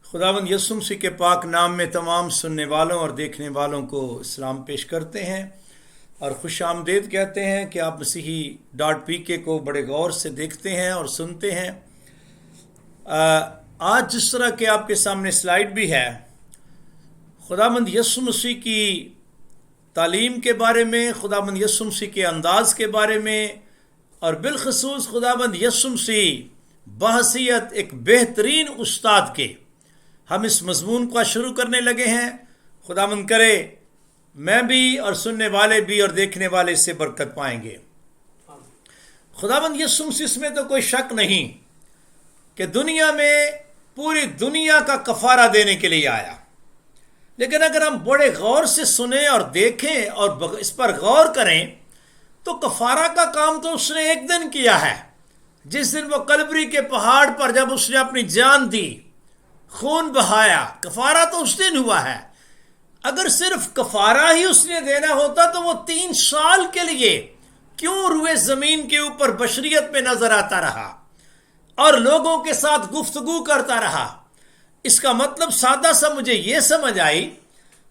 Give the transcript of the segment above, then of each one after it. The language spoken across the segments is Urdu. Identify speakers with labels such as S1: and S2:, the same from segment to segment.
S1: خداوند یسوع مسیح کے پاک نام میں تمام سننے والوں اور دیکھنے والوں کو اسلام پیش کرتے ہیں اور خوش آمدید کہتے ہیں کہ آپ مسیحی ڈاٹ پی کے کو بڑے غور سے دیکھتے ہیں اور سنتے ہیں۔ آج جس طرح کہ آپ کے سامنے سلائیڈ بھی ہے، خداوند یسوع مسیح کی تعلیم کے بارے میں، خداوند یسوع مسیح کے انداز کے بارے میں، اور بالخصوص خداوند یسوع مسیح بحیثیت ایک بہترین استاد کے ہم اس مضمون کو شروع کرنے لگے ہیں۔ خداوند کرے میں بھی اور سننے والے بھی اور دیکھنے والے سے برکت پائیں گے۔ خداوند یسوع مسیح اس میں تو کوئی شک نہیں کہ دنیا میں پوری دنیا کا کفارہ دینے کے لیے آیا، لیکن اگر ہم بڑے غور سے سنیں اور دیکھیں اور اس پر غور کریں تو کفارہ کا کام تو اس نے ایک دن کیا ہے، جس دن وہ کلوری کے پہاڑ پر جب اس نے اپنی جان دی، خون بہایا، کفارہ تو اس دن ہوا ہے۔ اگر صرف کفارہ ہی اس نے دینا ہوتا تو وہ 3 سال کے لیے کیوں روئے زمین کے اوپر بشریت میں نظر آتا رہا اور لوگوں کے ساتھ گفتگو کرتا رہا؟ اس کا مطلب سادہ سا مجھے یہ سمجھ آئی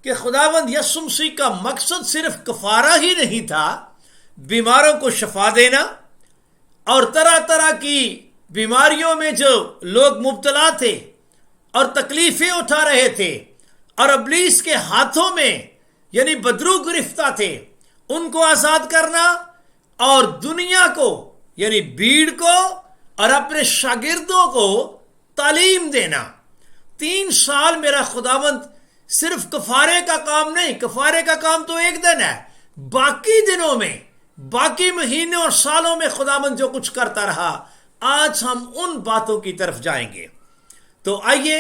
S1: کہ خداوند یسوع مسیح کا مقصد صرف کفارہ ہی نہیں تھا، بیماروں کو شفا دینا اور طرح طرح کی بیماریوں میں جو لوگ مبتلا تھے اور تکلیفیں اٹھا رہے تھے اور ابلیس کے ہاتھوں میں یعنی بدرو گرفتہ تھے، ان کو آزاد کرنا اور دنیا کو یعنی بھیڑ کو اور اپنے شاگردوں کو تعلیم دینا۔ 3 سال میرا خداوند صرف کفارے کا کام نہیں، کفارے کا کام تو ایک دن ہے، باقی دنوں میں، باقی مہینوں اور سالوں میں خداوند جو کچھ کرتا رہا، آج ہم ان باتوں کی طرف جائیں گے۔ تو آئیے،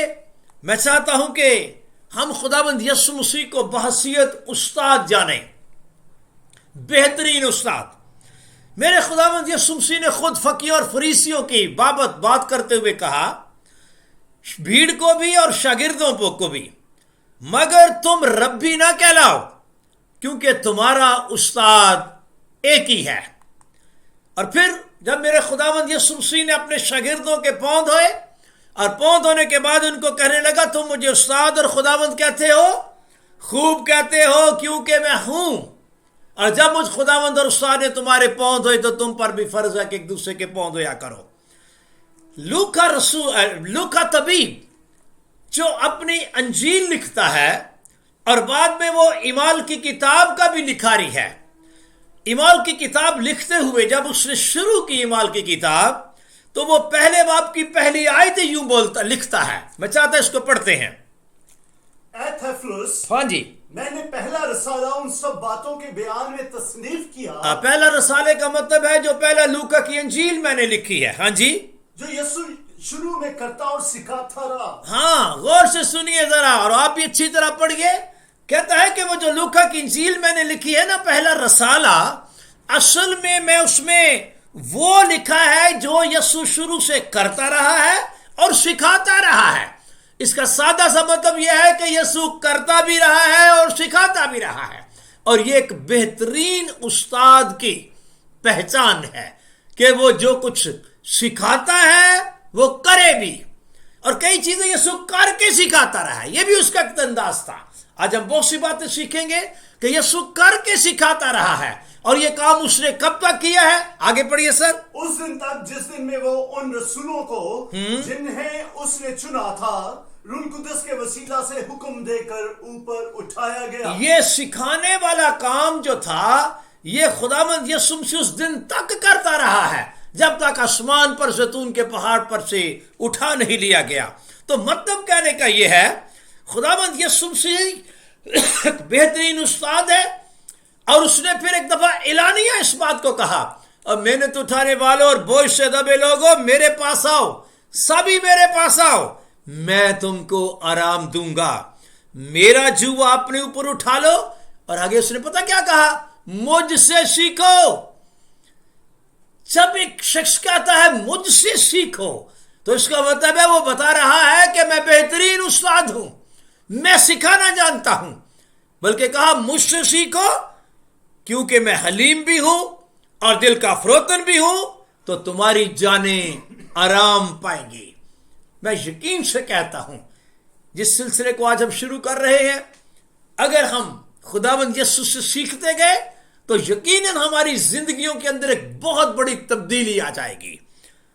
S1: میں چاہتا ہوں کہ ہم خداوند یسوع مسیح کو بحیثیت استاد جانیں، بہترین استاد۔ میرے خداوند یسوع مسیح نے خود فقیہ اور فریسیوں کی بابت بات کرتے ہوئے کہا، بھیڑ کو بھی اور شاگردوں کو بھی، مگر تم ربی نہ کہلاؤ کیونکہ تمہارا استاد ایک ہی ہے۔ اور پھر جب میرے خداوند یسوع مسیح نے اپنے شاگردوں کے پاؤں دھوئے اور پاؤں دھونے کے بعد ان کو کہنے لگا، تم مجھے استاد اور خداوند کہتے ہو، خوب کہتے ہو کیونکہ میں ہوں، اور جب مجھ خداوند اور استاد نے تمہارے پاؤں دھوئے تو تم پر بھی فرض ہے کہ ایک دوسرے کے پاؤں دھویا کرو۔ لوکا طبیب جو اپنی انجیل لکھتا ہے اور بعد میں وہ اعمال کی کتاب کا بھی لکھاری ہے، اعمال کی کتاب لکھتے ہوئے جب اس نے شروع کی اعمال کی کتاب تو وہ پہلے باب کی پہلی آیت یوں لکھتا ہے، میں چاہتا اس کو پڑھتے ہیں۔
S2: اے تھیوفلس،
S1: ہاں جی،
S2: میں نے پہلا رسالہ ان سب باتوں کے بیان میں تصنیف کیا۔
S1: پہلا رسالے کا مطلب ہے جو پہلا لوکا کی انجیل میں نے لکھی ہے۔ ہاں جی،
S2: جو یسوع شروع میں کرتا اور سکھاتا رہا۔
S1: ہاں، غور سے سنیے ذرا اور آپ بھی اچھی طرح پڑھیے۔ کہتا ہے کہ وہ جو لوکا کی انجیل میں نے لکھی ہے نا، پہلا رسالہ، اصل میں اس میں وہ لکھا ہے جو یسوع شروع سے کرتا رہا ہے اور سکھاتا رہا ہے۔ اس کا سادہ سا مطلب یہ ہے کہ یسوع کرتا بھی رہا ہے اور سکھاتا بھی رہا ہے، اور یہ ایک بہترین استاد کی پہچان ہے کہ وہ جو کچھ سکھاتا ہے وہ کرے بھی، اور کئی چیزیں یسوع کر کے سکھاتا رہا ہے، یہ بھی اس کا ایک انداز تھا۔ آج ہم بہت سی باتیں سیکھیں گے کہ یسوع کر کے سکھاتا رہا ہے، اور یہ کام اس نے کب تک کیا ہے؟ آگے پڑھیے سر۔
S2: اس دن تک جس دن میں وہ ان رسولوں کو جنہیں اس نے چنا تھا روح القدس کے وسیلہ سے حکم دے کر اوپر اٹھایا گیا۔
S1: یہ سکھانے والا کام جو تھا یہ خداوند یسوع مسیح اس دن تک کرتا رہا ہے جب تک آسمان پر زیتون کے پہاڑ پر سے اٹھا نہیں لیا گیا۔ تو مطلب کہنے کا یہ ہے، خداوند یسوع مسیح ایک بہترین استاد ہے، اور اس نے پھر ایک دفعہ اعلانیہ اس بات کو کہا، اور محنت اٹھانے والوں اور بوجھ سے دبے لوگوں میرے پاس آؤ، سبھی میرے پاس آؤ، میں تم کو آرام دوں گا، میرا جو اپنے اوپر اٹھا لو۔ اور آگے اس نے پتہ کیا کہا؟ مجھ سے سیکھو۔ جب ایک شخص کہتا ہے مجھ سے سیکھو تو اس کا مطلب ہے وہ بتا رہا ہے کہ میں بہترین استاد ہوں، میں سکھانا جانتا ہوں، بلکہ کہا مجھ سے سیکھو کیونکہ میں حلیم بھی ہوں اور دل کا فروتن بھی ہوں، تو تمہاری جانیں آرام پائیں گی۔ میں یقین سے کہتا ہوں جس سلسلے کو آج ہم شروع کر رہے ہیں، اگر ہم خداوند یسوع سے سیکھتے گئے تو یقیناً ہماری زندگیوں کے اندر ایک بہت بڑی تبدیلی آ جائے گی۔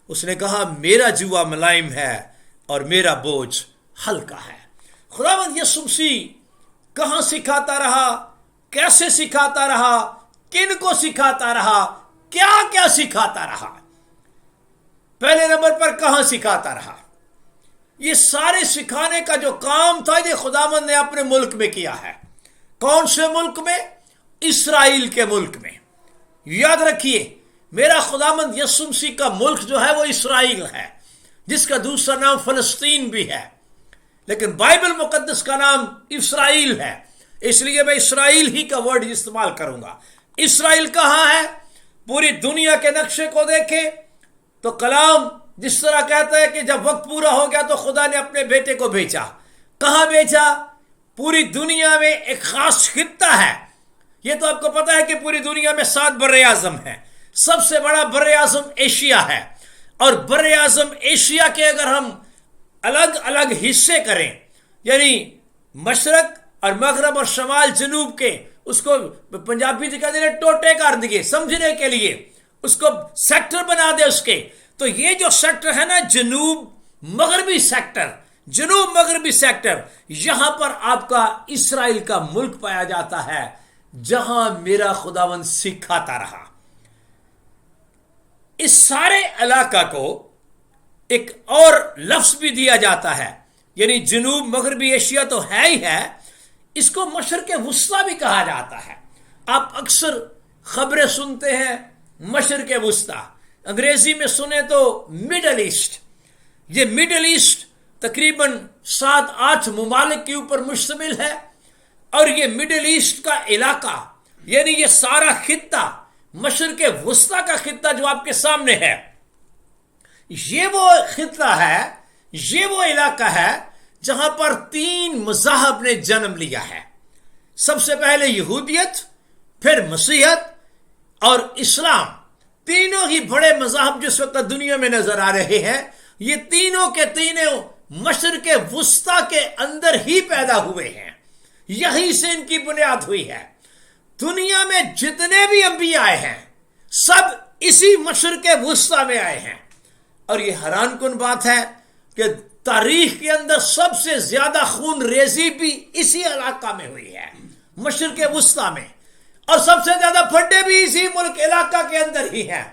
S1: اس نے کہا میرا جوا ملائم ہے اور میرا بوجھ ہلکا ہے۔ خداوند یسوع مسیح کہاں سکھاتا رہا، کیسے سکھاتا رہا، کن کو سکھاتا رہا، کیا کیا سکھاتا رہا؟ پہلے نمبر پر کہاں سکھاتا رہا؟ یہ سارے سکھانے کا جو کام تھا یہ خداوند نے اپنے ملک میں کیا ہے۔ کون سے ملک میں؟ اسرائیل کے ملک میں۔ یاد رکھیے میرا خداوند یسوع مسیح کا ملک جو ہے وہ اسرائیل ہے، جس کا دوسرا نام فلسطین بھی ہے، لیکن بائبل مقدس کا نام اسرائیل ہے، اس لیے میں اسرائیل ہی کا ورڈ استعمال کروں گا۔ اسرائیل کہاں ہے؟ پوری دنیا کے نقشے کو دیکھیں تو کلام جس طرح کہتا ہے کہ جب وقت پورا ہو گیا تو خدا نے اپنے بیٹے کو بھیجا۔ کہاں بھیجا؟ پوری دنیا میں ایک خاص خطہ ہے۔ یہ تو آپ کو پتا ہے کہ پوری دنیا میں 7 بر اعظم ہیں۔ سب سے بڑا بر اعظم ایشیا ہے، اور بر اعظم ایشیا کے اگر ہم الگ الگ حصے کریں، یعنی مشرق اور مغرب اور شمال جنوب کے، اس کو پنجابی میں کہتے ہیں ٹوٹے کر دیے سمجھنے کے لیے، اس کو سیکٹر بنا دے اس کے، تو یہ جو سیکٹر ہے نا جنوب مغربی سیکٹر، جنوب مغربی سیکٹر، یہاں پر آپ کا اسرائیل کا ملک پایا جاتا ہے، جہاں میرا خداوند سکھاتا رہا۔ اس سارے علاقہ کو ایک اور لفظ بھی دیا جاتا ہے، یعنی جنوب مغربی ایشیا تو ہے ہی ہے، اس کو مشرق وسطیٰ بھی کہا جاتا ہے۔ آپ اکثر خبریں سنتے ہیں مشرق وسطیٰ، انگریزی میں سنیں تو مڈل ایسٹ۔ یہ مڈل ایسٹ تقریباً 7-8 ممالک کے اوپر مشتمل ہے، اور یہ مڈل ایسٹ کا علاقہ یعنی یہ سارا خطہ، مشرق وسطیٰ کا خطہ جو آپ کے سامنے ہے، یہ وہ خطہ ہے، یہ وہ علاقہ ہے جہاں پر 3 مذاہب نے جنم لیا ہے۔ سب سے پہلے یہودیت، پھر مسیحیت اور اسلام، تینوں ہی بڑے مذاہب جس وقت دنیا میں نظر آ رہے ہیں، یہ تینوں کے تینوں مشرق وسطیٰ کے اندر ہی پیدا ہوئے ہیں، یہیں سے ان کی بنیاد ہوئی ہے۔ دنیا میں جتنے بھی انبیاء آئے ہیں سب اسی مشرق وسطیٰ میں آئے ہیں، اور یہ حیران کن بات ہے کہ تاریخ کے اندر سب سے زیادہ خون ریزی بھی اسی علاقہ میں ہوئی ہے، مشرق وسطیٰ میں، اور سب سے زیادہ پھڈے بھی اسی ملک علاقہ کے اندر ہی ہیں،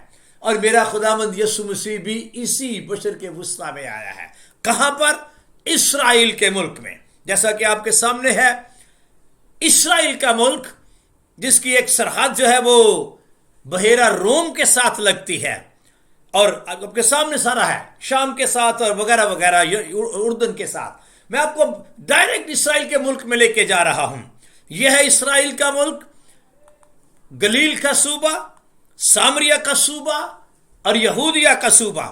S1: اور میرا خداوند یسوع مسیح بھی اسی مشرق وسطیٰ میں آیا ہے۔ کہاں پر؟ اسرائیل کے ملک میں۔ جیسا کہ آپ کے سامنے ہے اسرائیل کا ملک، جس کی ایک سرحد جو ہے وہ بحیرہ روم کے ساتھ لگتی ہے، اور آپ کے سامنے سارا ہے شام کے ساتھ اور وغیرہ وغیرہ، اردن کے ساتھ۔ میں آپ کو ڈائریکٹ اسرائیل کے ملک میں لے کے جا رہا ہوں۔ یہ ہے اسرائیل کا ملک، گلیل کا صوبہ، سامریہ کا صوبہ اور یہودیہ کا صوبہ۔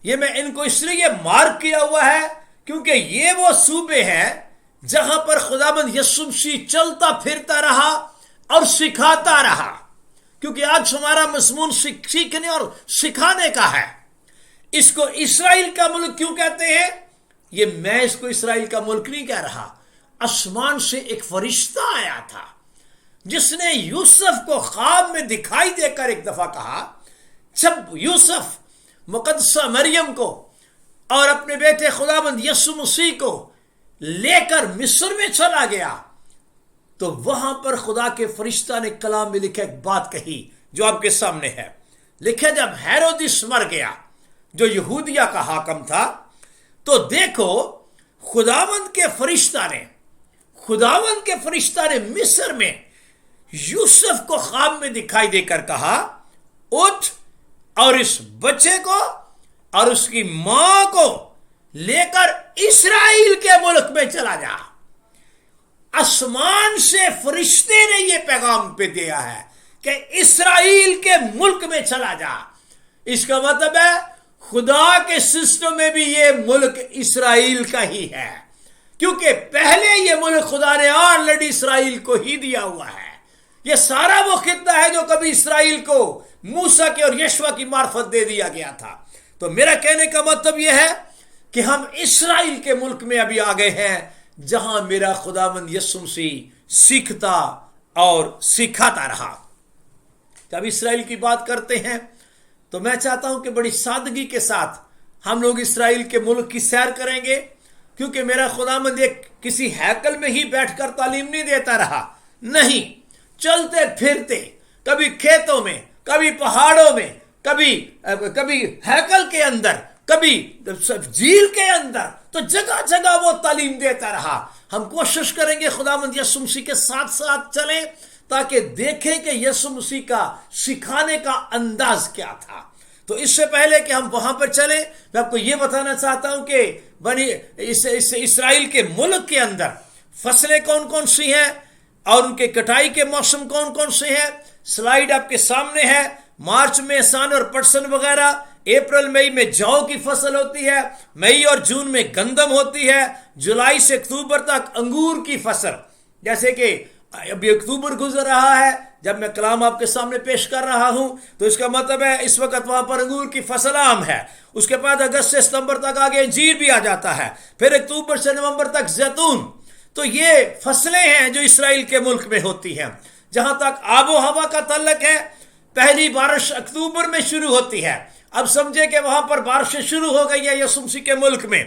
S1: یہ میں ان کو اس لیے مارک کیا ہوا ہے کیونکہ یہ وہ صوبے ہیں جہاں پر خداوند یسوع مسیح چلتا پھرتا رہا اور سکھاتا رہا، کیونکہ آج ہمارا مضمون سیکھنے اور سکھانے کا ہے۔ اس کو اسرائیل کا ملک کیوں کہتے ہیں؟ یہ میں اس کو اسرائیل کا ملک نہیں کہہ رہا، آسمان سے ایک فرشتہ آیا تھا جس نے یوسف کو خواب میں دکھائی دے کر ایک دفعہ کہا، جب یوسف مقدسہ مریم کو اور اپنے بیٹے خداوند یسوع مسیح کو لے کر مصر میں چلا گیا تو وہاں پر خدا کے فرشتہ نے کلام میں لکھا ایک بات کہی جو آپ کے سامنے ہے۔ لکھا جب ہیرودس مر گیا جو یہودیہ کا حاکم تھا، تو دیکھو خداوند کے فرشتہ نے مصر میں یوسف کو خواب میں دکھائی دے کر کہا، اٹھ اور اس بچے کو اور اس کی ماں کو لے کر اسرائیل کے ملک میں چلا جا۔ آسمان سے فرشتے نے یہ پیغام پہ دیا ہے کہ اسرائیل کے ملک میں چلا جا۔ اس کا مطلب ہے خدا کے سسٹم میں بھی یہ ملک اسرائیل کا ہی ہے، کیونکہ پہلے یہ ملک خدا نے آلریڈی اسرائیل کو ہی دیا ہوا ہے۔ یہ سارا وہ خطہ ہے جو کبھی اسرائیل کو موسیٰ کے اور یشوع کی معرفت دے دیا گیا تھا۔ تو میرا کہنے کا مطلب یہ ہے کہ ہم اسرائیل کے ملک میں ابھی آ گئے ہیں جہاں میرا خداوند یسوع مسیح سیکھتا اور سکھاتا رہا۔ جب اسرائیل کی بات کرتے ہیں تو میں چاہتا ہوں کہ بڑی سادگی کے ساتھ ہم لوگ اسرائیل کے ملک کی سیر کریں گے، کیونکہ میرا خداوند ایک کسی ہیکل میں ہی بیٹھ کر تعلیم نہیں دیتا رہا، نہیں، چلتے پھرتے، کبھی کھیتوں میں، کبھی پہاڑوں میں، کبھی ہیکل کے اندر، کبھی جھیل کے اندر، تو جگہ جگہ وہ تعلیم دیتا رہا۔ ہم کوشش کریں گے خداوند یسوع مسیح کے ساتھ ساتھ چلیں تاکہ دیکھیں کہ یسوع مسیح کا سکھانے کا انداز کیا تھا۔ تو اس سے پہلے کہ ہم وہاں پر چلیں، میں آپ کو یہ بتانا چاہتا ہوں کہ اسرائیل کے ملک کے اندر فصلیں کون کون سی ہیں اور ان کے کٹائی کے موسم کون کون سے ہیں۔ سلائیڈ آپ کے سامنے ہے۔ مارچ میں سان اور پٹسن وغیرہ، اپریل مئی میں جو کی فصل ہوتی ہے، مئی اور جون میں گندم ہوتی ہے، جولائی سے اکتوبر تک انگور کی فصل۔ جیسے کہ ابھی اکتوبر گزر رہا ہے، جب میں کلام آپ کے سامنے پیش کر رہا ہوں تو اس کا مطلب ہے اس وقت وہاں پر انگور کی فصل عام ہے۔ اس کے بعد اگست سے ستمبر تک آگے انجیر بھی آ جاتا ہے، پھر اکتوبر سے نومبر تک زیتون۔ تو یہ فصلیں ہیں جو اسرائیل کے ملک میں ہوتی ہیں۔ جہاں تک آب و ہوا کا تعلق ہے، پہلی بارش اکتوبر میں شروع ہوتی ہے۔ اب سمجھے کہ وہاں پر بارشیں شروع ہو گئی ہے یسوع مسیح کے ملک میں،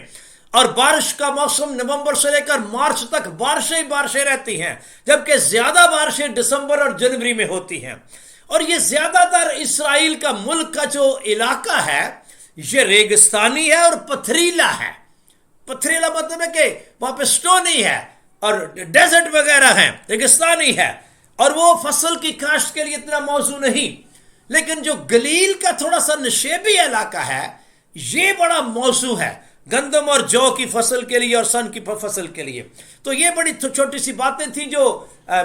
S1: اور بارش کا موسم نومبر سے لے کر مارچ تک بارشیں رہتی ہیں، جبکہ زیادہ بارشیں دسمبر اور جنوری میں ہوتی ہیں۔ اور یہ زیادہ تر اسرائیل کا ملک کا جو علاقہ ہے یہ ریگستانی ہے اور پتھریلا ہے۔ پتھریلا مطلب ہے کہ وہاں پہ سٹونی ہے اور ڈیزرٹ وغیرہ ہیں، ریگستانی ہے، اور وہ فصل کی کاشت کے لیے اتنا موزوں نہیں۔ لیکن جو گلیل کا تھوڑا سا نشیبی علاقہ ہے یہ بڑا موزوں ہے گندم اور جو کی فصل کے لیے اور سن کی فصل کے لیے۔ تو یہ بڑی چھوٹی سی باتیں تھیں جو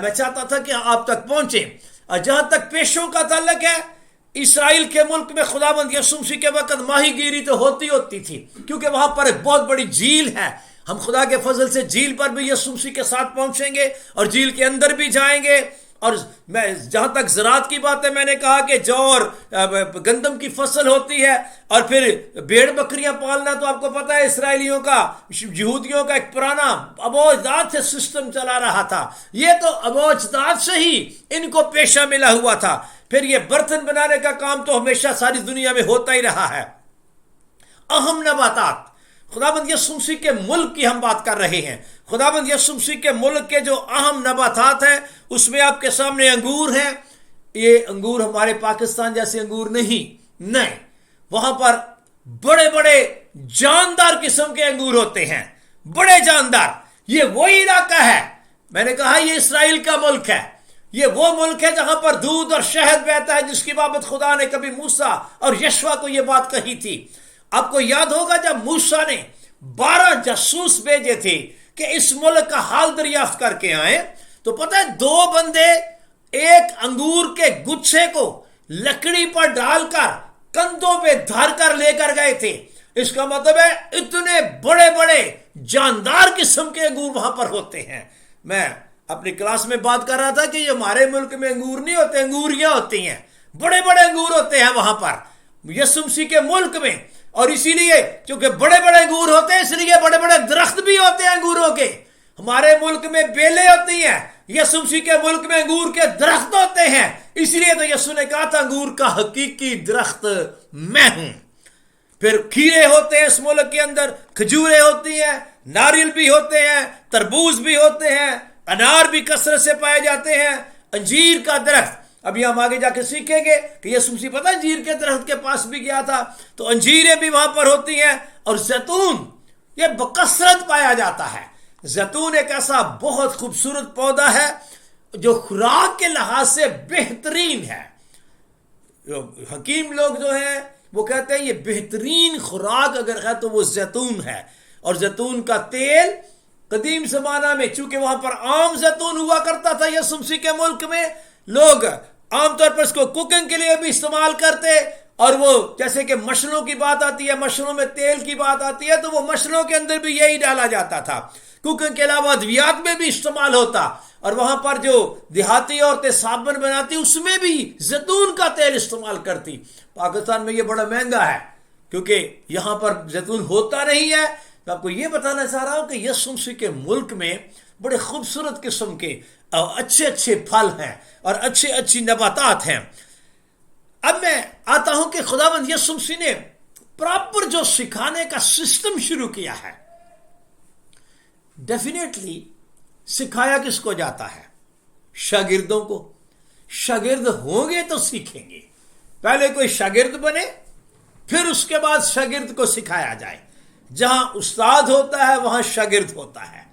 S1: میں چاہتا تھا کہ آپ تک پہنچیں۔ اور جہاں تک پیشوں کا تعلق ہے، اسرائیل کے ملک میں خداوند یسوع مسیح کے وقت ماہی گیری تو ہوتی تھی، کیونکہ وہاں پر ایک بہت بڑی جھیل ہے۔ ہم خدا کے فضل سے جھیل پر بھی یسوع مسیح کے ساتھ پہنچیں گے اور جھیل کے اندر بھی جائیں گے۔ اور میں جہاں تک زراعت کی بات ہے، میں نے کہا کہ جو اور گندم کی فصل ہوتی ہے، اور پھر بھیڑ بکریاں پالنا تو آپ کو پتہ ہے اسرائیلیوں کا، یہودیوں کا ایک پرانا ابوجداد سے سسٹم چلا رہا تھا۔ یہ تو ابوجداد سے ہی ان کو پیشہ ملا ہوا تھا۔ پھر یہ برتن بنانے کا کام تو ہمیشہ ساری دنیا میں ہوتا ہی رہا ہے۔ اہم نباتات، خداوند یسوع مسیح کے ملک کی ہم بات کر رہے ہیں۔ خداوند یسوع مسیح کے ملک کے جو اہم نباتات ہیں اس میں آپ کے سامنے انگور ہیں۔ یہ انگور ہمارے پاکستان جیسے انگور نہیں، وہاں پر بڑے بڑے جاندار قسم کے انگور ہوتے ہیں، بڑے جاندار۔ یہ وہی علاقہ ہے، میں نے کہا یہ اسرائیل کا ملک ہے۔ یہ وہ ملک ہے جہاں پر دودھ اور شہد بہتا ہے، جس کی بابت خدا نے کبھی موسیٰ اور یشوع کو یہ بات کہی تھی۔ آپ کو یاد ہوگا جب موسیٰ نے 12 جاسوس بھیجے تھے کہ اس ملک کا حال دریافت کر کے آئیں، تو پتہ ہے 2 بندے ایک انگور کے گچھے کو لکڑی پر ڈال کر کندھوں پہ دھر کر لے کر گئے تھے۔ اس کا مطلب ہے اتنے بڑے بڑے جاندار قسم کے انگور وہاں پر ہوتے ہیں۔ میں اپنی کلاس میں بات کر رہا تھا کہ یہ ہمارے ملک میں انگور نہیں ہوتے، انگوریاں ہوتی ہیں، بڑے بڑے انگور ہوتے ہیں وہاں پر یسوع مسیح کے ملک میں۔ اور اسی لیے کیونکہ بڑے بڑے انگور ہوتے ہیں، اس لیے بڑے بڑے درخت بھی ہوتے ہیں انگوروں کے۔ ہمارے ملک میں بیلیں ہوتی ہیں، یسوع مسیح کے ملک میں انگور کے درخت ہوتے ہیں۔ اس لیے تو یسوع نے کہا تھا انگور کا حقیقی درخت میں ہوں۔ پھر کھیرے ہوتے ہیں اس ملک کے اندر، کھجوریں ہوتی ہیں، ناریل بھی ہوتے ہیں، تربوز بھی ہوتے ہیں، انار بھی کثرت سے پائے جاتے ہیں، انجیر کا درخت۔ ابھی ہم آگے جا کے سیکھیں گے کہ یسوع مسیح پتہ انجیر کے درخت کے پاس بھی گیا تھا، تو انجیریں بھی وہاں پر ہوتی ہیں۔ اور زیتون یہ بکثرت پایا جاتا ہے۔ زیتون ایک ایسا بہت خوبصورت پودا ہے جو خوراک کے لحاظ سے بہترین ہے۔ حکیم لوگ جو ہیں وہ کہتے ہیں یہ بہترین خوراک اگر ہے تو وہ زیتون ہے۔ اور زیتون کا تیل قدیم زمانہ میں، چونکہ وہاں پر عام زیتون ہوا کرتا تھا یسوع مسیح کے ملک میں، لوگ عام طور پر اس کو کوکنگ کے لیے بھی استعمال کرتے۔ اور وہ جیسے کہ مشلوں کی بات آتی ہے، مشلوں میں تیل کی بات آتی ہے، تو وہ مشلوں کے اندر بھی یہی ڈالا جاتا تھا۔ کوکنگ کے علاوہ ادویات میں بھی استعمال ہوتا۔ اور وہاں پر جو دیہاتی عورتیں صابن بناتی اس میں بھی زیتون کا تیل استعمال کرتی۔ پاکستان میں یہ بڑا مہنگا ہے، کیونکہ یہاں پر زیتون ہوتا نہیں ہے. میں آپ کو یہ بتانا چاہ رہا ہوں کہ یسوع مسیح کے ملک میں بڑے خوبصورت قسم کے اچھے اچھے پھل ہیں اور اچھی نباتات ہیں. اب میں آتا ہوں کہ خداوند یسوع مسیح نے پراپر جو سکھانے کا سسٹم شروع کیا ہے. ڈیفینیٹلی سکھایا کس کو جاتا ہے؟ شاگردوں کو. شاگرد ہوں گے تو سیکھیں گے. پہلے کوئی شاگرد بنے پھر اس کے بعد شاگرد کو سکھایا جائے. جہاں استاد ہوتا ہے وہاں شاگرد ہوتا ہے.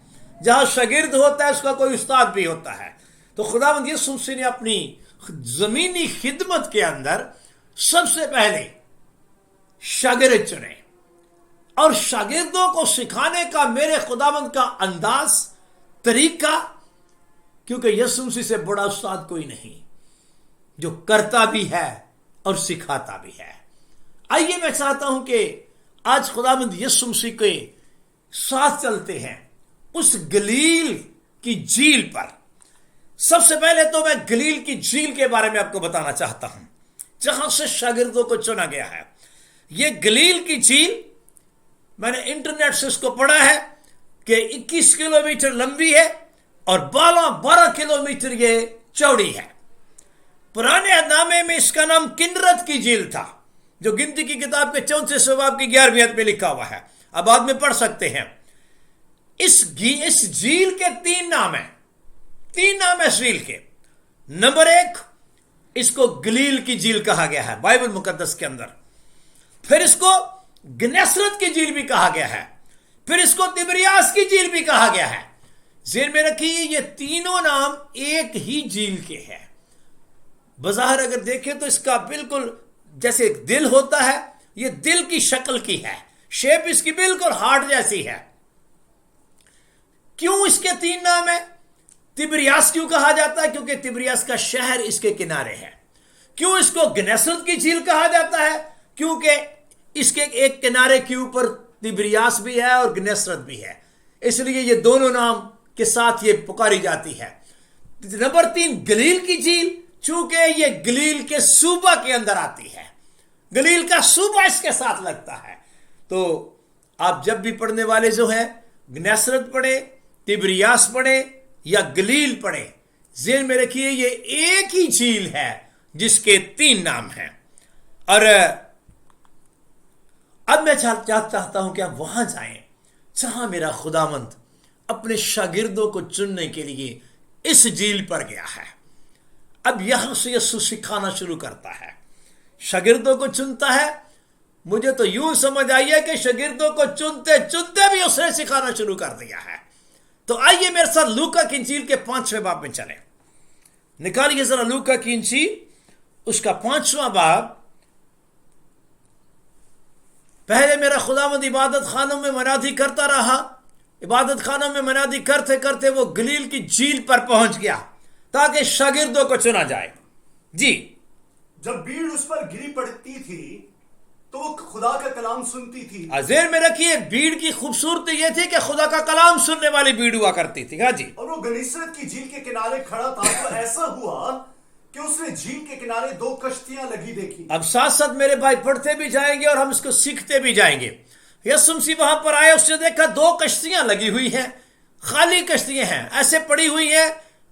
S1: جہاں شاگرد ہوتا ہے اس کا کوئی استاد بھی ہوتا ہے. تو خداوند یسوع مسیح نے اپنی زمینی خدمت کے اندر سب سے پہلے شاگرد چنے اور شاگردوں کو سکھانے کا میرے خداوند کا انداز طریقہ، کیونکہ یسوع مسیح سے بڑا استاد کوئی نہیں جو کرتا بھی ہے اور سکھاتا بھی ہے. آئیے میں چاہتا ہوں کہ آج خداوند یسوع مسیح کے ساتھ چلتے ہیں اس گلیل کی جھیل پر. سب سے پہلے تو میں گلیل کی جھیل کے بارے میں آپ کو بتانا چاہتا ہوں جہاں سے شاگردوں کو چنا گیا ہے. یہ گلیل کی جھیل میں نے انٹرنیٹ سے اس کو پڑھا ہے کہ 21 کلومیٹر لمبی ہے اور 12 کلومیٹر یہ چوڑی ہے. پرانے نامے میں اس کا نام کنرت کی جھیل تھا جو گنتی کی کتاب کے 34 باب کی 11ویں آیت میں لکھا ہوا ہے. اب بعد میں پڑھ سکتے ہیں. اس جھیل کے 3 نام ہیں. 3 نام ہے جھیل کے. نمبر 1 اس کو گلیل کی جھیل کہا گیا ہے بائبل مقدس کے اندر. پھر اس کو گنیسرت کی جھیل بھی کہا گیا ہے. پھر اس کو تبریاس کی جھیل بھی کہا گیا ہے. ذہن میں رکھیے یہ تینوں نام ایک ہی جھیل کے ہیں. بظاہر اگر دیکھیں تو اس کا بالکل جیسے ایک دل ہوتا ہے، یہ دل کی شکل کی ہے. شیپ اس کی بالکل ہارٹ جیسی ہے. کیوں اس کے 3 نام ہیں؟ تبریاس کیوں کہا جاتا ہے؟ کیونکہ تبریاس کا شہر اس کے کنارے ہے. کیوں اس کو گنیسرت کی جھیل کہا جاتا ہے؟ کیونکہ اس کے ایک کنارے کے اوپر تبریاس بھی ہے اور گنیسرت بھی ہے، اس لیے یہ دونوں نام کے ساتھ یہ پکاری جاتی ہے. نمبر 3 گلیل کی جھیل، چونکہ یہ گلیل کے صوبہ کے اندر آتی ہے. گلیل کا صوبہ اس کے ساتھ لگتا ہے. تو آپ جب بھی پڑھنے والے جو ہیں گنیسرت پڑھیں، تبریاس پڑھیں یا گلیل پڑھیں، ذہن میں رکھیے یہ ایک ہی جھیل ہے جس کے 3 نام ہیں. اور اب میں چاہتا ہوں کہ آپ وہاں جائیں جہاں میرا خداوند اپنے شاگردوں کو چننے کے لیے اس جھیل پر گیا ہے. اب یہاں سے یسوع سکھانا شروع کرتا ہے، شاگردوں کو چنتا ہے. مجھے تو یوں سمجھ آئیے کہ شاگردوں کو چنتے چنتے بھی اس نے سکھانا شروع کر دیا ہے. تو آئیے میرے ساتھ لوکا کی انجیل کے 5ویں باب میں چلیں. نکالیے ذرا لوکا کی انجیل اس کا 5واں باب. پہلے میرا خداوند عبادت خانوں میں منادی کرتا رہا. عبادت خانوں میں منادی کرتے کرتے وہ گلیل کی جھیل پر پہنچ گیا تاکہ شاگردوں کو چنا جائے. جی،
S2: جب بھیڑ اس پر گری پڑتی تھی تو وہ خدا کا کلام سنتی تھی.
S1: ذہن میں رکھیے بھیڑ کی خوبصورتی یہ تھی کہ خدا کا کلام سننے والی بھیڑ ہوا کرتی تھی. ہاں جی.
S2: اور وہ گنیسرت کی جھیل کے کنارے کھڑا تھا تو ایسا ہوا کہ اس نے جھیل کے کنارے 2 کشتیاں لگی دیکھی.
S1: اب ساتھ ساتھ میرے بھائی پڑھتے بھی جائیں گے اور ہم اس کو سیکھتے بھی جائیں گے. یسوع مسیح وہاں پر آئے، اس نے دیکھا 2 کشتیاں لگی ہوئی ہیں، خالی کشتیاں ہیں، ایسے پڑی ہوئی ہیں.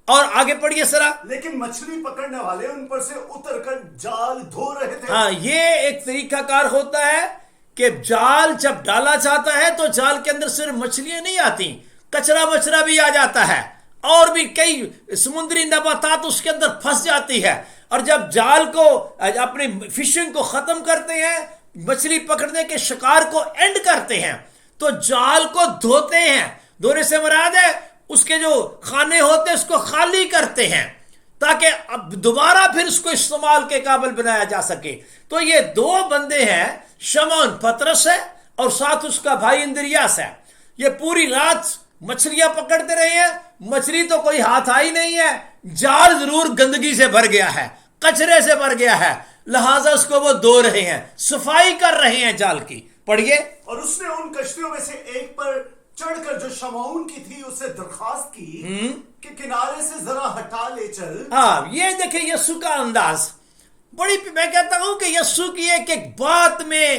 S1: اور آگے پڑھیے سرا.
S2: لیکن مچھلی پکڑنے والے ان پر سے اتر کر جال دھو رہے تھے.
S1: ہاں، یہ ایک طریقہ کار ہوتا ہے کہ جال جب ڈالا جاتا ہے تو جال کے اندر صرف مچھلیاں نہیں آتی، کچرا مچرا بھی آ جاتا ہے اور بھی کئی سمندری نباتات اس کے اندر پھنس جاتی ہے. اور جب جال کو اپنی فشنگ کو ختم کرتے ہیں، مچھلی پکڑنے کے شکار کو اینڈ کرتے ہیں، تو جال کو دھوتے ہیں. دھونے سے مراد ہے اس کے جو خانے ہوتے اس کو خالی کرتے ہیں تاکہ اب دوبارہ پھر اس کو استعمال کے قابل بنایا جا سکے. تو یہ 2 بندے ہیں، شمعون پترس ہے اور ساتھ اس کا بھائی اندریاس ہے. یہ پوری رات مچھلیاں پکڑتے رہے ہیں. مچھلی تو کوئی ہاتھ آئی نہیں ہے، جال ضرور گندگی سے بھر گیا ہے، کچرے سے بھر گیا ہے، لہٰذا اس کو وہ دھو رہے ہیں، صفائی کر رہے ہیں جال کی. پڑھیے. اور
S2: اس نے ان کشتیوں میں سے ایک پر چڑھ کر جو شمعون کی تھی اسے درخواست کی کہ کنارے سے ذرا ہٹا لے چل.
S1: ہاں، یہ دیکھیں یسوع کا انداز. میں کہتا ہوں کہ یسوع کی ایک ایک بات میں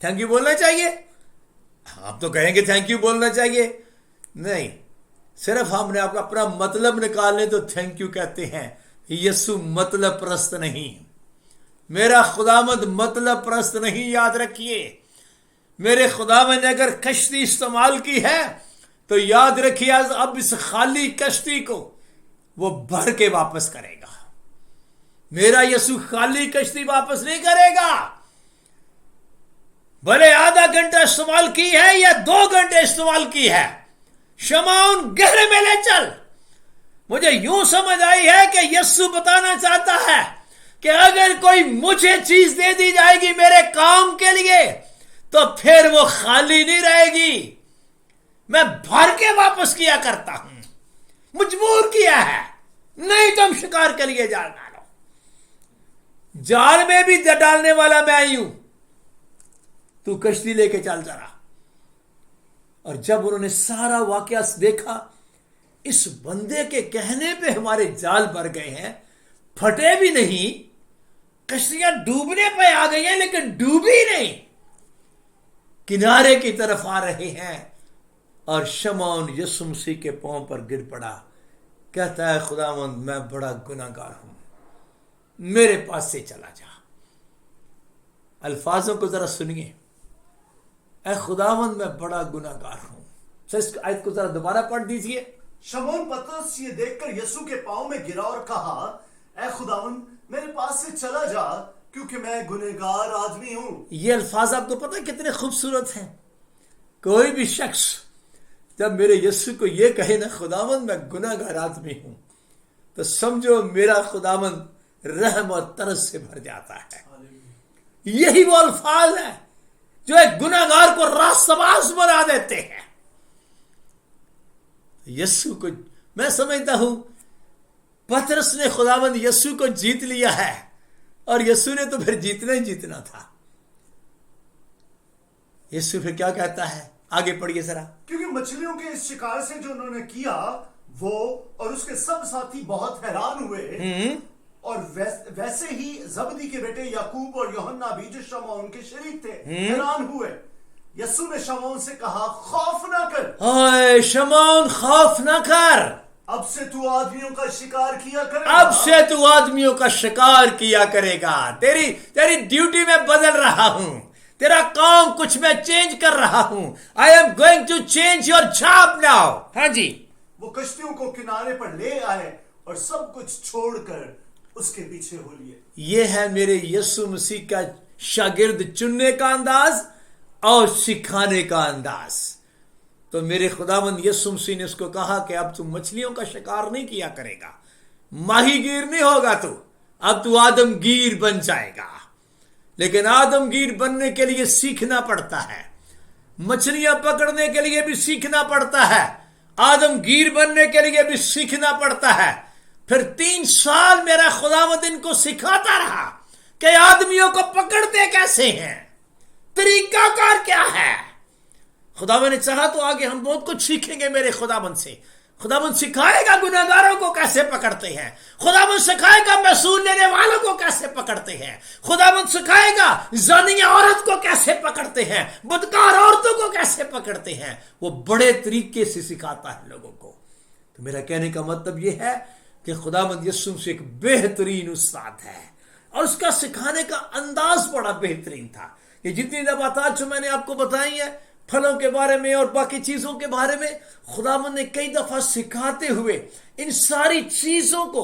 S1: تھینک یو بولنا چاہیے؟ آپ تو کہیں گے تھینک یو بولنا چاہیے، نہیں، صرف ہم نے اپنا مطلب نکال لیں تو تھینک یو کہتے ہیں۔ یسوع مطلب پرست نہیں، میرا خداوند مطلب پرست نہیں، یاد رکھیے۔ میرے خداوند نے اگر کشتی استعمال کی ہے تو یاد رکھیے اب اس خالی کشتی کو وہ بھر کے واپس کرے گا۔ میرا یسوع خالی کشتی واپس نہیں کرے گا، بھلے آدھا گھنٹہ استعمال کی ہے یا 2 گھنٹے استعمال کی ہے، شمعون گہرے میں لے چل۔ مجھے یوں سمجھ آئی ہے کہ یسوع بتانا چاہتا ہے کہ اگر کوئی مجھے چیز دے دی جائے گی میرے کام کے لیے تو پھر وہ خالی نہیں رہے گی، میں بھر کے واپس کیا کرتا ہوں۔ مجبور کیا ہے، نہیں تم شکار کے لیے جال ڈالو، جال میں بھی ڈالنے والا میں ہی ہوں، تو کشتی لے کے چل ذرا۔ اور جب انہوں نے سارا واقعہ دیکھا، اس بندے کے کہنے پہ ہمارے جال بھر گئے ہیں، پھٹے بھی نہیں، کشتیاں ڈوبنے پہ آ گئی ہیں لیکن ڈوبی نہیں، کنارے کی طرف آ رہے ہیں۔ اور شمعون یسوع مسیح کے پاؤں پر گر پڑا، کہتا ہے خداوند میں بڑا گناہگار ہوں، میرے پاس سے چلا جا۔ الفاظوں کو ذرا سنیے، اے خداوند میں بڑا گناہگار ہوں۔ اس آیت کو ذرا دوبارہ پڑھ دیجئے۔
S2: شمعون پترس یہ دیکھ کر یسوع کے پاؤں میں گرا اور کہا، اے خداوند میرے پاس سے چلا جا کیونکہ میں گنہگار آدمی ہوں۔
S1: یہ الفاظ آپ کو پتہ کتنے خوبصورت ہیں۔ کوئی بھی شخص جب میرے یسوع کو یہ کہے نا خداوند میں گنہگار آدمی ہوں، تو سمجھو میرا خداوند رحم اور ترس سے بھر جاتا ہے۔ یہی وہ الفاظ ہیں جو ایک گنہگار کو راست باز بنا دیتے ہیں۔ یسوع کو میں سمجھتا ہوں پترس نے خداوند یسوع کو جیت لیا ہے، اور یسوع نے تو پھر جیتنا ہی جیتنا تھا۔ یسوع پھر کیا کہتا ہے، آگے پڑھیے ذرا۔
S2: کیونکہ مچھلیوں کے اس شکار سے جو انہوں نے کیا وہ اور اس کے سب ساتھی بہت حیران ہوئے، اور ویسے ہی زبدی کے بیٹے یعقوب اور یوحنا بھی جو شمعون کے شریک تھے حیران ہوئے۔ یسوع نے شمعون سے کہا، خوف نہ کر،
S1: اے شمعون خوف نہ کر،
S2: اب سے تو آدمیوں کا شکار کیا کرے گا۔
S1: اب سے تو آدمیوں کا شکار کیا کرے گا۔ تیری ڈیوٹی میں بدل رہا ہوں، تیرا کام کچھ میں چینج کر رہا ہوں۔ I am going to change your job now۔ ہاں جی،
S2: وہ کشتیوں کو کنارے پر لے آئے اور سب کچھ چھوڑ کر اس کے پیچھے ہو لیے۔
S1: یہ ہے میرے یسوع مسیح کا شاگرد چننے کا انداز اور سکھانے کا انداز۔ تو میرے خداوند یسوع مسیح نے اس کو کہا کہ اب تو مچھلیوں کا شکار نہیں کیا کرے گا، ماہی گیر نہیں ہوگا، تو اب تو آدم گیر بن جائے گا۔ لیکن آدم گیر بننے کے لیے سیکھنا پڑتا ہے، مچھلیاں پکڑنے کے لیے بھی سیکھنا پڑتا ہے، آدم گیر بننے کے لیے بھی سیکھنا پڑتا ہے۔ پھر 3 سال میرا خداوند ان کو سکھاتا رہا کہ آدمیوں کو پکڑتے کیسے ہیں، طریقہ کار کیا ہے۔ خداوند نے چاہا تو آگے ہم بہت کچھ سیکھیں گے میرے خداوند سے۔ خداوند سکھائے گا گناہگاروں کو کیسے پکڑتے ہیں، خداوند سکھائے گا محصول لینے والوں کو کیسے پکڑتے ہیں، خداوند سکھائے گا زانیہ عورت کو کیسے پکڑتے ہیں، بدکار عورتوں کو کیسے پکڑتے ہیں۔ وہ بڑے طریقے سے سکھاتا ہے لوگوں کو۔ تو میرا کہنے کا مطلب یہ ہے کہ خداوند یسوع سے ایک بہترین استاد ہے، اور اس کا سکھانے کا انداز بڑا بہترین تھا۔ یہ جتنی باتیں جو میں نے آپ کو بتائی ہیں پھلوں کے بارے میں اور باقی چیزوں کے بارے میں، خداوند نے کئی دفعہ سکھاتے ہوئے ان ساری چیزوں کو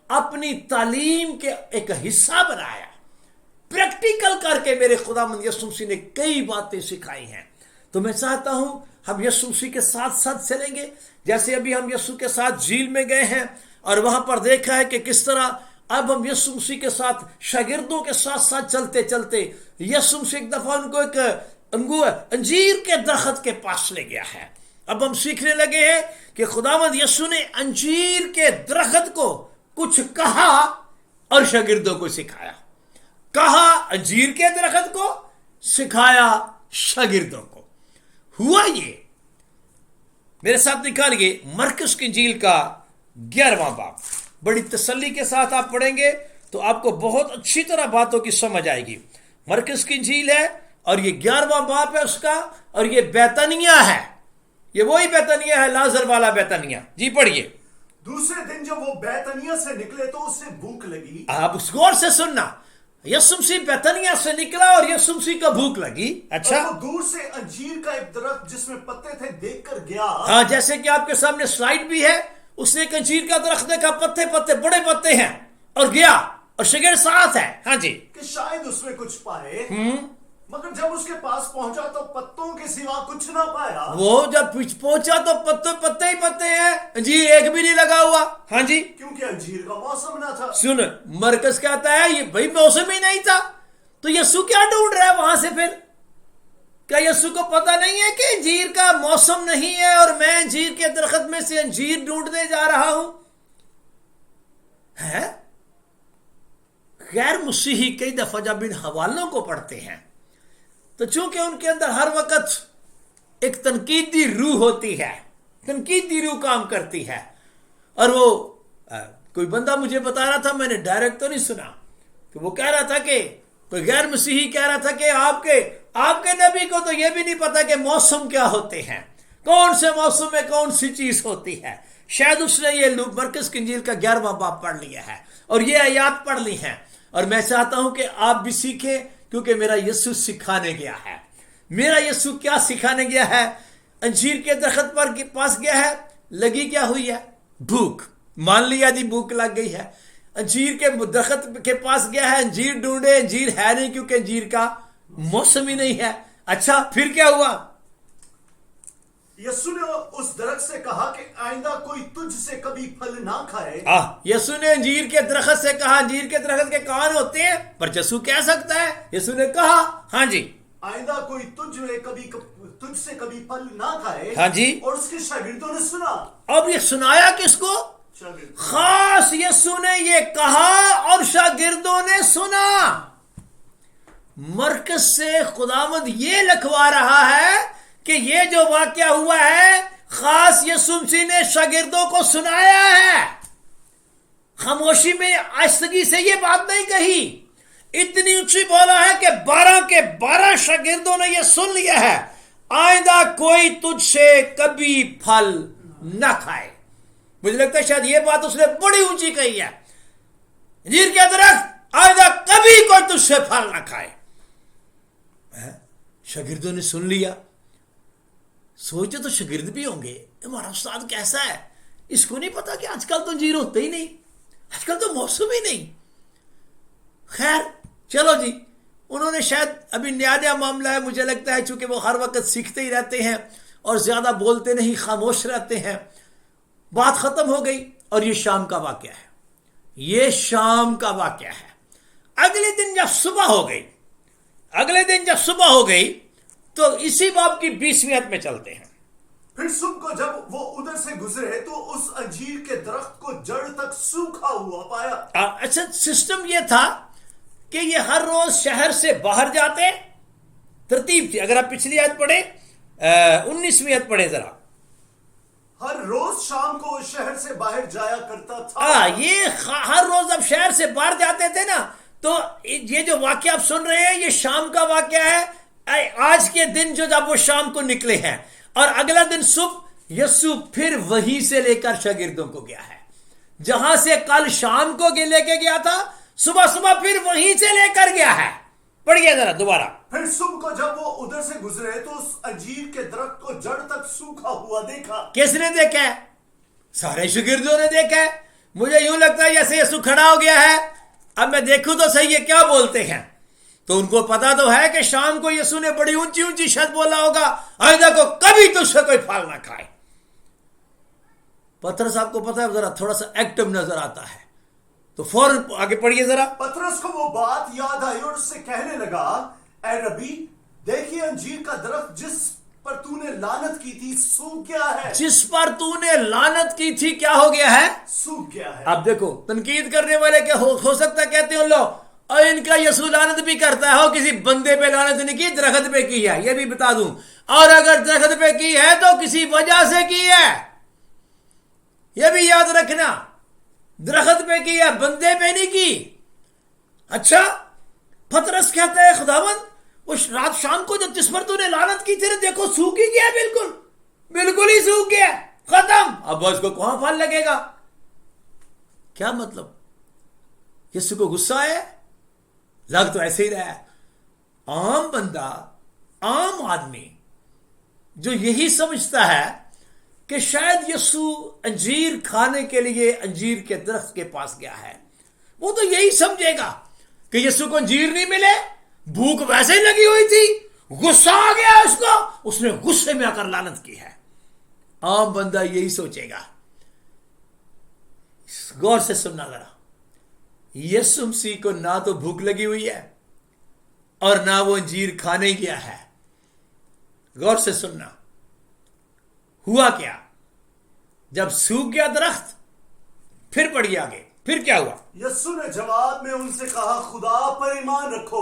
S1: اپنی تعلیم کے ایک حصہ بنایا، پریکٹیکل کر کے میرے خداوند یسوع مسیح نے کئی باتیں سکھائی ہیں۔ تو میں چاہتا ہوں ہم یسوع مسیح کے ساتھ ساتھ چلیں گے، جیسے ابھی ہم یسوع کے ساتھ جھیل میں گئے ہیں اور وہاں پر دیکھا ہے کہ کس طرح اب ہم یسوع مسیح کے ساتھ شاگردوں کے ساتھ ساتھ چلتے چلتے یسوع مسیح ایک دفعہ ان کو ایک انجیر کے درخت کے پاس لے گیا ہے۔ اب ہم سیکھنے لگے ہیں کہ خداوند یسوع نے انجیر کے درخت کو کچھ کہا اور شاگردوں کو سکھایا، کہا انجیر کے درخت کو، سکھایا شاگردوں کو۔ ہوا یہ، میرے ساتھ نکالیے مرکز کی انجیل کا 11واں باب، بڑی تسلی کے ساتھ آپ پڑھیں گے تو آپ کو بہت اچھی طرح باتوں کی سمجھ آئے گی۔ مرکز کی انجیل ہے اور یہ 11واں باپ ہے اس کا, اور یہ بیتنیہ ہے, یہ وہی بیتنیہ ہے لازر والا بیتنیہ. جی پڑھیے.
S2: دوسرے دن جب وہ بیتنیہ سے نکلے تو اسے بھوک لگی.
S1: آپ غور سے سننا, یسوع مسیح بیتنیہ سے نکلا اور یسوع مسیح کو بھوک لگی. اچھا,
S2: اور وہ دور سے انجیر کا ایک درخت جس میں پتے تھے دیکھ کر گیا.
S1: ہاں جیسے کہ آپ کے سامنے سلائیڈ بھی ہے, اس نے ایک انجیر کا درخت دیکھا, پتے پتے بڑے پتے ہیں, اور گیا, اور شاگرد ساتھ ہے. ہاں جی,
S2: کہ شاید اس میں کچھ پائے, مگر جب اس کے پاس پہنچا تو پتوں کے سوا کچھ نہ پایا.
S1: وہ جب پہنچا تو پتے ہی پتے ہیں, انجیر ایک بھی نہیں لگا ہوا. ہاں جی,
S2: کیونکہ انجیر کا موسم نہ تھا.
S1: سن, مرکز کہتا ہے یہ بھائی موسم ہی نہیں تھا, تو یسوع کیا ڈھونڈ رہا ہے وہاں سے پھر؟ کیا یسوع کو پتا نہیں ہے کہ انجیر کا موسم نہیں ہے اور میں انجیر کے درخت میں سے انجیر ڈھونڈنے جا رہا ہوں؟ ہے غیر مسیحی کئی دفعہ جب ان حوالوں کو پڑھتے ہیں تو چونکہ ان کے اندر ہر وقت ایک تنقیدی روح ہوتی ہے, تنقیدی روح کام کرتی ہے, اور وہ کوئی بندہ مجھے بتا رہا تھا, میں نے ڈائریکٹ تو نہیں سنا, کہ وہ کہہ رہا تھا کہ کوئی غیر مسیحی کہہ رہا تھا کہ آپ کے نبی کو تو یہ بھی نہیں پتا کہ موسم کیا ہوتے ہیں, کون سے موسم میں کون سی چیز ہوتی ہے. شاید اس نے یہ مرکز کی انجیل کا 11واں باب پڑھ لیا ہے اور یہ آیات پڑھ لی ہیں, اور میں چاہتا ہوں کہ آپ بھی سیکھیں, کیونکہ میرا یسوع سکھانے گیا ہے. میرا یسوع کیا سکھانے گیا ہے؟ انجیر کے درخت پر پاس گیا ہے, لگی کیا ہوئی ہے؟ بھوک. مان لیا جی بھوک لگ گئی ہے. انجیر کے درخت کے پاس گیا ہے, انجیر ڈھونڈے, انجیر ہے نہیں کیونکہ انجیر کا موسم ہی نہیں ہے. اچھا پھر کیا ہوا؟
S2: یسوع نے اس درخت سے کہا کہ آئندہ کوئی تجھ سے کبھی پھل نہ کھائے.
S1: یسوع نے انجیر کے درخت سے کہا, انجیر کے درخت کے کان ہوتے ہیں, پر یسوع کہہ سکتا ہے, یسوع نے کہا ہاں جی
S2: آئندہ کوئی تجھ سے کبھی پھل نہ کھائے.
S1: ہاں جی,
S2: اور اس کے شاگردوں نے سنا.
S1: اب یہ سنایا کس کو؟ خاص یسوع نے یہ کہا اور شاگردوں نے سنا. مرکز سے خداوند یہ لکھوا رہا ہے کہ یہ جو واقعہ ہوا ہے خاص یسوع مسیح نے شاگردوں کو سنایا ہے. خاموشی میں آہستگی سے یہ بات نہیں کہی, اتنی اونچی بولا ہے کہ 12 کے 12 شاگردوں نے یہ سن لیا ہے, آئندہ کوئی تجھ سے کبھی پھل نہ کھائے. مجھے لگتا ہے شاید یہ بات اس نے بڑی اونچی کہی ہے, انجیر کے درخت آئندہ کبھی کوئی تجھ سے پھل نہ کھائے. شاگردوں نے سن لیا. سوچتے تو شاگرد بھی ہوں گے, ہمارا استاد کیسا ہے, اس کو نہیں پتا کہ آج کل تو انجیر ہوتے ہی نہیں, آج کل تو موسم ہی نہیں. خیر چلو جی, انہوں نے شاید ابھی نیا معاملہ ہے, مجھے لگتا ہے چونکہ وہ ہر وقت سیکھتے ہی رہتے ہیں اور زیادہ بولتے نہیں, خاموش رہتے ہیں. بات ختم ہو گئی اور یہ شام کا واقعہ ہے, یہ شام کا واقعہ ہے. اگلے دن جب صبح ہو گئی تو اسی باب کی 20ویں آیت میں چلتے ہیں.
S2: پھر صبح کو جب وہ ادھر سے گزرے تو اس انجیر کے درخت کو جڑ تک سوکھا ہوا پایا.
S1: اچھا سسٹم یہ تھا کہ یہ ہر روز شہر سے باہر جاتے, ترتیب تھی. اگر آپ پچھلی آیت پڑھیں 19ویں آیت پڑھیں ذرا.
S2: ہر روز شام کو شہر سے باہر جایا کرتا تھا.
S1: یہ ہر روز اب شہر سے باہر جاتے تھے نا, تو یہ جو واقعہ آپ سن رہے ہیں یہ شام کا واقعہ ہے. آج کے دن جو جب وہ شام کو نکلے ہیں, اور اگلا دن صبح یسوع پھر وہیں سے لے کر شاگردوں کو گیا ہے, جہاں سے کل شام کو لے کے گیا تھا, صبح پھر وہیں سے لے کر گیا ہے. پڑھیے ذرا دوبارہ.
S2: پھر صبح کو جب وہ ادھر سے گزرے تو اس انجیر کے درخت کو جڑ تک سوکھا ہوا دیکھا. کس
S1: نے دیکھا ہے؟ سارے شاگردوں نے دیکھا ہے. مجھے یوں لگتا ہے جیسے یسوع کھڑا ہو گیا ہے, اب میں دیکھوں تو صحیح یہ کیا بولتے ہیں. تو ان کو پتا تو ہے کہ شام کو یسوع نے بڑی اونچی اونچی شبد بولا ہوگا, آئندہ کو کبھی تجھ سے کوئی پھل نہ کھائے. پترس آپ کو پتا ہے ذرا تھوڑا سا ایکٹیو نظر آتا ہے, تو فوراً آگے پڑھیے ذرا.
S2: پترس کو وہ بات یاد آئی اور اس سے کہنے لگا, اے ربی دیکھیے انجیر کا درخت جس پر تو نے لعنت کی تھی سوکھ گیا ہے.
S1: جس پر تو نے لعنت کی تھی کیا ہو گیا ہے؟
S2: سوکھ گیا ہے.
S1: اب دیکھو تنقید کرنے والے کیا ہو سکتا ہے, کہتے ہیں لو اور ان کا یسوع لعنت بھی کرتا ہے, کسی بندے پہ لعنت نہیں کی, درخت پہ کی ہے, یہ بھی بتا دوں. اور اگر درخت پہ کی ہے تو کسی وجہ سے کی ہے, یہ بھی یاد رکھنا. درخت پہ کی ہے, بندے پہ نہیں کی. اچھا پترس کہتا ہے خداوند اس رات شام کو جب جس پر تو نے لعنت کی تھی، دیکھو سوکھ ہی گیا، بالکل بالکل ہی سوکھ گیا، ختم، اب اس کو کہاں پھل لگے گا؟ کیا مطلب؟ یسوع کو غصہ ہے؟ لگ تو ایسے ہی رہا ہے۔ عام بندہ، عام آدمی جو یہی سمجھتا ہے کہ شاید یسوع انجیر کھانے کے لیے انجیر کے درخت کے پاس گیا ہے، وہ تو یہی سمجھے گا کہ یسوع کو انجیر نہیں ملے، بھوک ویسے ہی لگی ہوئی تھی، غصہ آ گیا اس کو، اس نے غصے میں آ کر لعنت کی ہے۔ عام بندہ یہی سوچے گا۔ غور سے سننا ذرا، یسوع مسیح کو نہ تو بھوک لگی ہوئی ہے اور نہ وہ انجیر کھانے گیا ہے۔ غور سے سننا، ہوا کیا؟ جب سوکھ گیا درخت، پھر پڑھیے آگے، پھر کیا ہوا؟
S2: یسوع نے جواب میں ان سے کہا، خدا پر ایمان رکھو۔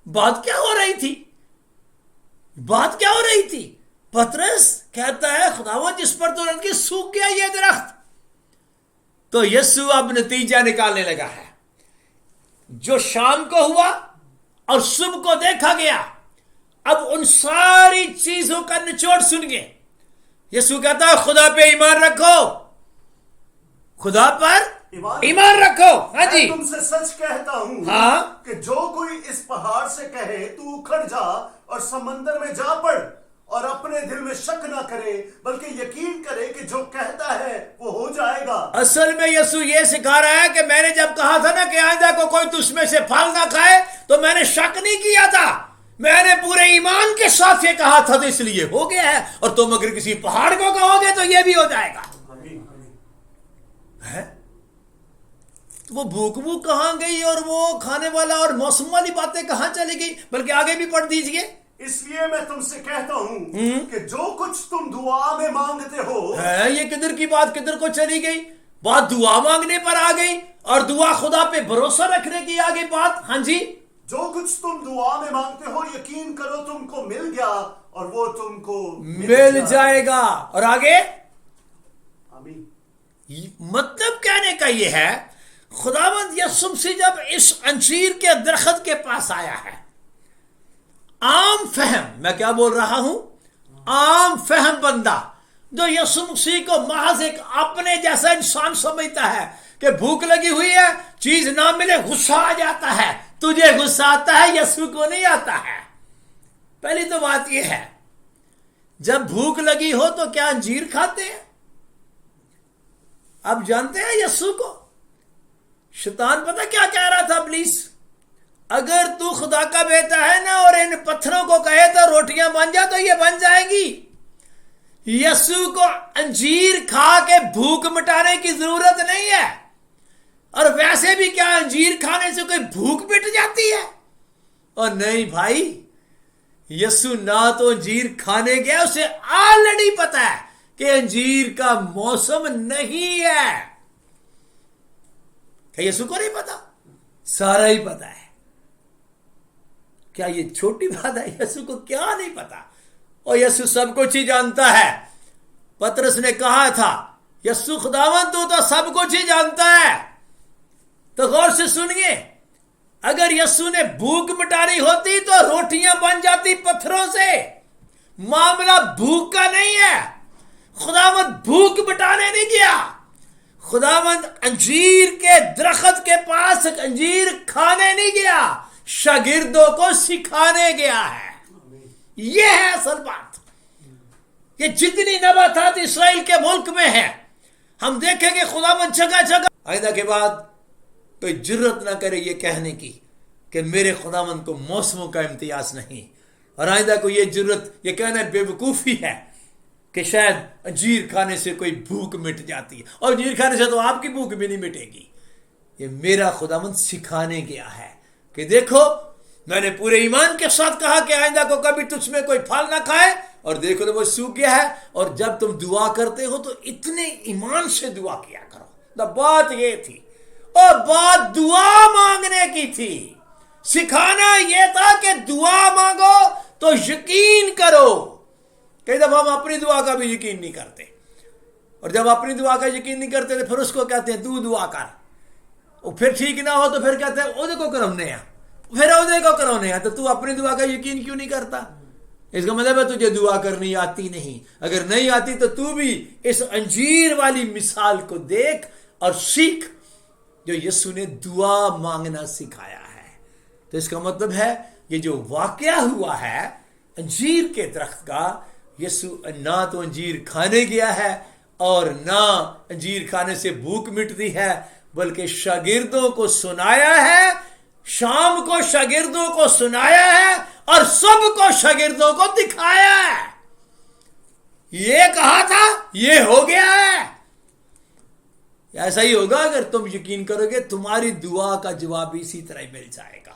S1: بات کیا ہو رہی تھی؟ بات کیا ہو رہی تھی؟ پترس کہتا ہے خداوند جس پر تو رنگ کی سوکھ گیا یہ درخت۔ تو یسوع اب نتیجہ نکالنے لگا ہے۔ جو شام کو ہوا اور صبح کو دیکھا گیا، اب ان ساری چیزوں کا نچوڑ سنیے۔ یسوع کہتا ہے خدا پہ ایمان رکھو، خدا پر ایمان رکھو۔ ہاں جی،
S2: میں تم سے سچ کہتا ہوں کہ جو کوئی اس پہاڑ سے کہے تو اکھڑ جا اور سمندر میں جا پڑ، اور اپنے دل میں شک نہ کرے بلکہ یقین کرے کہ جو کہتا ہے وہ ہو جائے گا۔
S1: اصل میں یسوع یہ سکھا رہا ہے کہ میں نے جب کہا تھا نا کہ آئندہ کو کوئی تجھ میں سے پھل نہ کھائے، تو میں نے شک نہیں کیا تھا، میں نے پورے ایمان کے ساتھ یہ کہا تھا، تو اس لیے ہو گیا ہے۔ اور تم اگر کسی پہاڑ کو کہو گے تو یہ بھی ہو جائے گا۔ تو وہ بھوک بھوک کہاں گئی، اور وہ کھانے والا اور موسم والی باتیں کہاں چلی گئی؟ بلکہ آگے بھی پڑھ دیجئے۔
S2: اس لیے میں تم سے کہتا ہوں کہ جو کچھ تم دعا میں مانگتے ہو۔
S1: یہ کدھر کی بات کدھر کو چلی گئی؟ بات دعا مانگنے پر آ گئی، اور دعا خدا پہ بھروسہ رکھنے کی آگے بات۔ ہاں جی،
S2: جو کچھ تم دعا میں مانگتے ہو یقین کرو تم کو مل گیا، اور وہ تم کو
S1: مل جائے گا۔ اور آگے
S2: آمین۔
S1: مطلب کہنے کا یہ ہے، خداوند یسوع مسیح جب اس انجیر کے درخت کے پاس آیا ہے، عام فہم، میں کیا بول رہا ہوں، عام فہم بندہ جو یسوع مسیح کو محض ایک اپنے جیسا انسان سمجھتا ہے کہ بھوک لگی ہوئی ہے، چیز نہ ملے غصہ آ جاتا ہے۔ تجھے غصہ آتا ہے، یسوع کو نہیں آتا ہے۔ پہلی تو بات یہ ہے، جب بھوک لگی ہو تو کیا انجیر کھاتے ہیں؟ اب جانتے ہیں یسوع کو شیطان پتہ کیا کہہ رہا تھا ابلیس؟ اگر تو خدا کا بیٹا ہے نا اور ان پتھروں کو کہے تو روٹیاں بن جا، تو یہ بن جائے گی۔ یسوع کو انجیر کھا کے بھوک مٹانے کی ضرورت نہیں ہے، اور ویسے بھی کیا انجیر کھانے سے کوئی بھوک مٹ جاتی ہے؟ اور نہیں بھائی، یسوع نہ تو انجیر کھانے گیا، اسے آلریڈی پتا ہے کہ انجیر کا موسم نہیں ہے۔ کہ یسوع کو نہیں پتا؟ سارا ہی پتا ہے۔ کیا یہ چھوٹی بات ہے؟ یسوع کو کیا نہیں پتا؟ اور یسوع سب کچھ ہی جانتا ہے۔ پترس نے کہا تھا یسوع خداوند تو سب کچھ ہی جانتا ہے۔ تو غور سے سنیے، اگر یسوع نے بھوک مٹانی ہوتی تو روٹیاں بن جاتی پتھروں سے۔ معاملہ بھوک کا نہیں ہے، خداوند بھوک مٹانے نہیں گیا، خداوند انجیر کے درخت کے پاس انجیر کھانے نہیں گیا، شاگردوں کو سکھانے گیا ہے۔ یہ ہے اصل بات۔ یہ جتنی نباتات اسرائیل کے ملک میں ہے، ہم دیکھیں گے خداوند جگہ جگہ آئندہ کے بعد کوئی جرت نہ کرے یہ کہنے کی کہ میرے خداوند کو موسموں کا امتیاز نہیں، اور آئندہ کو یہ جرت یہ کہنا بے وقوفی ہے کہ شاید انجیر کھانے سے کوئی بھوک مٹ جاتی ہے، اور انجیر کھانے سے تو آپ کی بھوک بھی نہیں مٹے گی۔ یہ میرا خداوند سکھانے گیا ہے کہ دیکھو میں نے پورے ایمان کے ساتھ کہا کہ آئندہ کو کبھی تجھ میں کوئی پھل نہ کھائے، اور دیکھو تو وہ سوکھ گیا ہے۔ اور جب تم دعا کرتے ہو تو اتنے ایمان سے دعا کیا کرو۔ بات یہ تھی، اور بات دعا مانگنے کی تھی۔ سکھانا یہ تھا کہ دعا مانگو تو یقین کرو۔ کئی دفعہ ہم اپنی دعا کا بھی یقین نہیں کرتے، اور جب اپنی دعا کا یقین نہیں کرتے تو پھر اس کو کہتے ہیں تو دعا کر، اور پھر ٹھیک نہ ہو تو پھر کہتے ہیں وہ دیکھو کرم نے پھر عہدے کو کرونے ہیں، تو اپنی دعا کا یقین کیوں نہیں کرتا؟ اس کا مطلب ہے تجھے دعا کرنی آتی نہیں۔ اگر نہیں آتی تو بھی اس انجیر والی مثال کو دیکھ اور سیکھ جو یسوع نے دعا مانگنا سکھایا ہے۔ تو اس کا مطلب ہے یہ جو واقعہ ہوا ہے انجیر کے درخت کا، یسوع نہ تو انجیر کھانے گیا ہے اور نہ انجیر کھانے سے بھوک مٹتی ہے، بلکہ شاگردوں کو سنایا ہے، شام کو شاگردوں کو سنایا ہے اور سب کو شاگردوں کو دکھایا ہے۔ یہ کہا تھا، یہ ہو گیا ہے۔ ایسا ہی ہوگا اگر تم یقین کرو گے، تمہاری دعا کا جواب اسی طرح مل جائے گا۔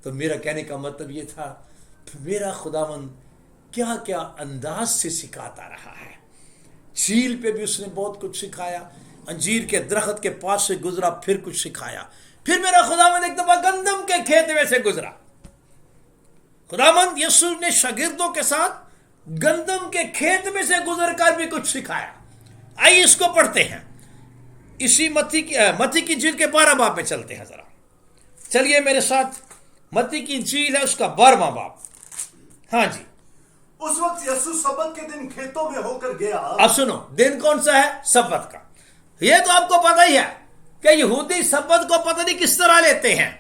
S1: تو میرا کہنے کا مطلب یہ تھا، میرا خداوند کیا کیا انداز سے سکھاتا رہا ہے۔ جھیل پہ بھی اس نے بہت کچھ سکھایا، انجیر کے درخت کے پاس سے گزرا، پھر کچھ سکھایا۔ پھر میرا خداوند ایک دفعہ گندم کے کھیت میں سے گزرا۔ خداوند یسوع نے شاگردوں کے ساتھ گندم کے کھیت میں سے گزر کر بھی کچھ سکھایا۔ آئیے اس کو پڑھتے ہیں، اسی متی کی انجیل کے 12 باب میں چلتے ہیں ذرا۔ چلیے میرے ساتھ، متی کی انجیل ہے اس کا 12واں باب۔ ہاں جی،
S2: اس وقت یسوع سبت کے دن کھیتوں میں ہو کر گیا۔
S1: اب سنو، دن کون سا ہے؟ سبت کا۔ یہ تو آپ کو پتہ ہی ہے کہ یہودی سبت کو پتہ نہیں کس طرح لیتے ہیں۔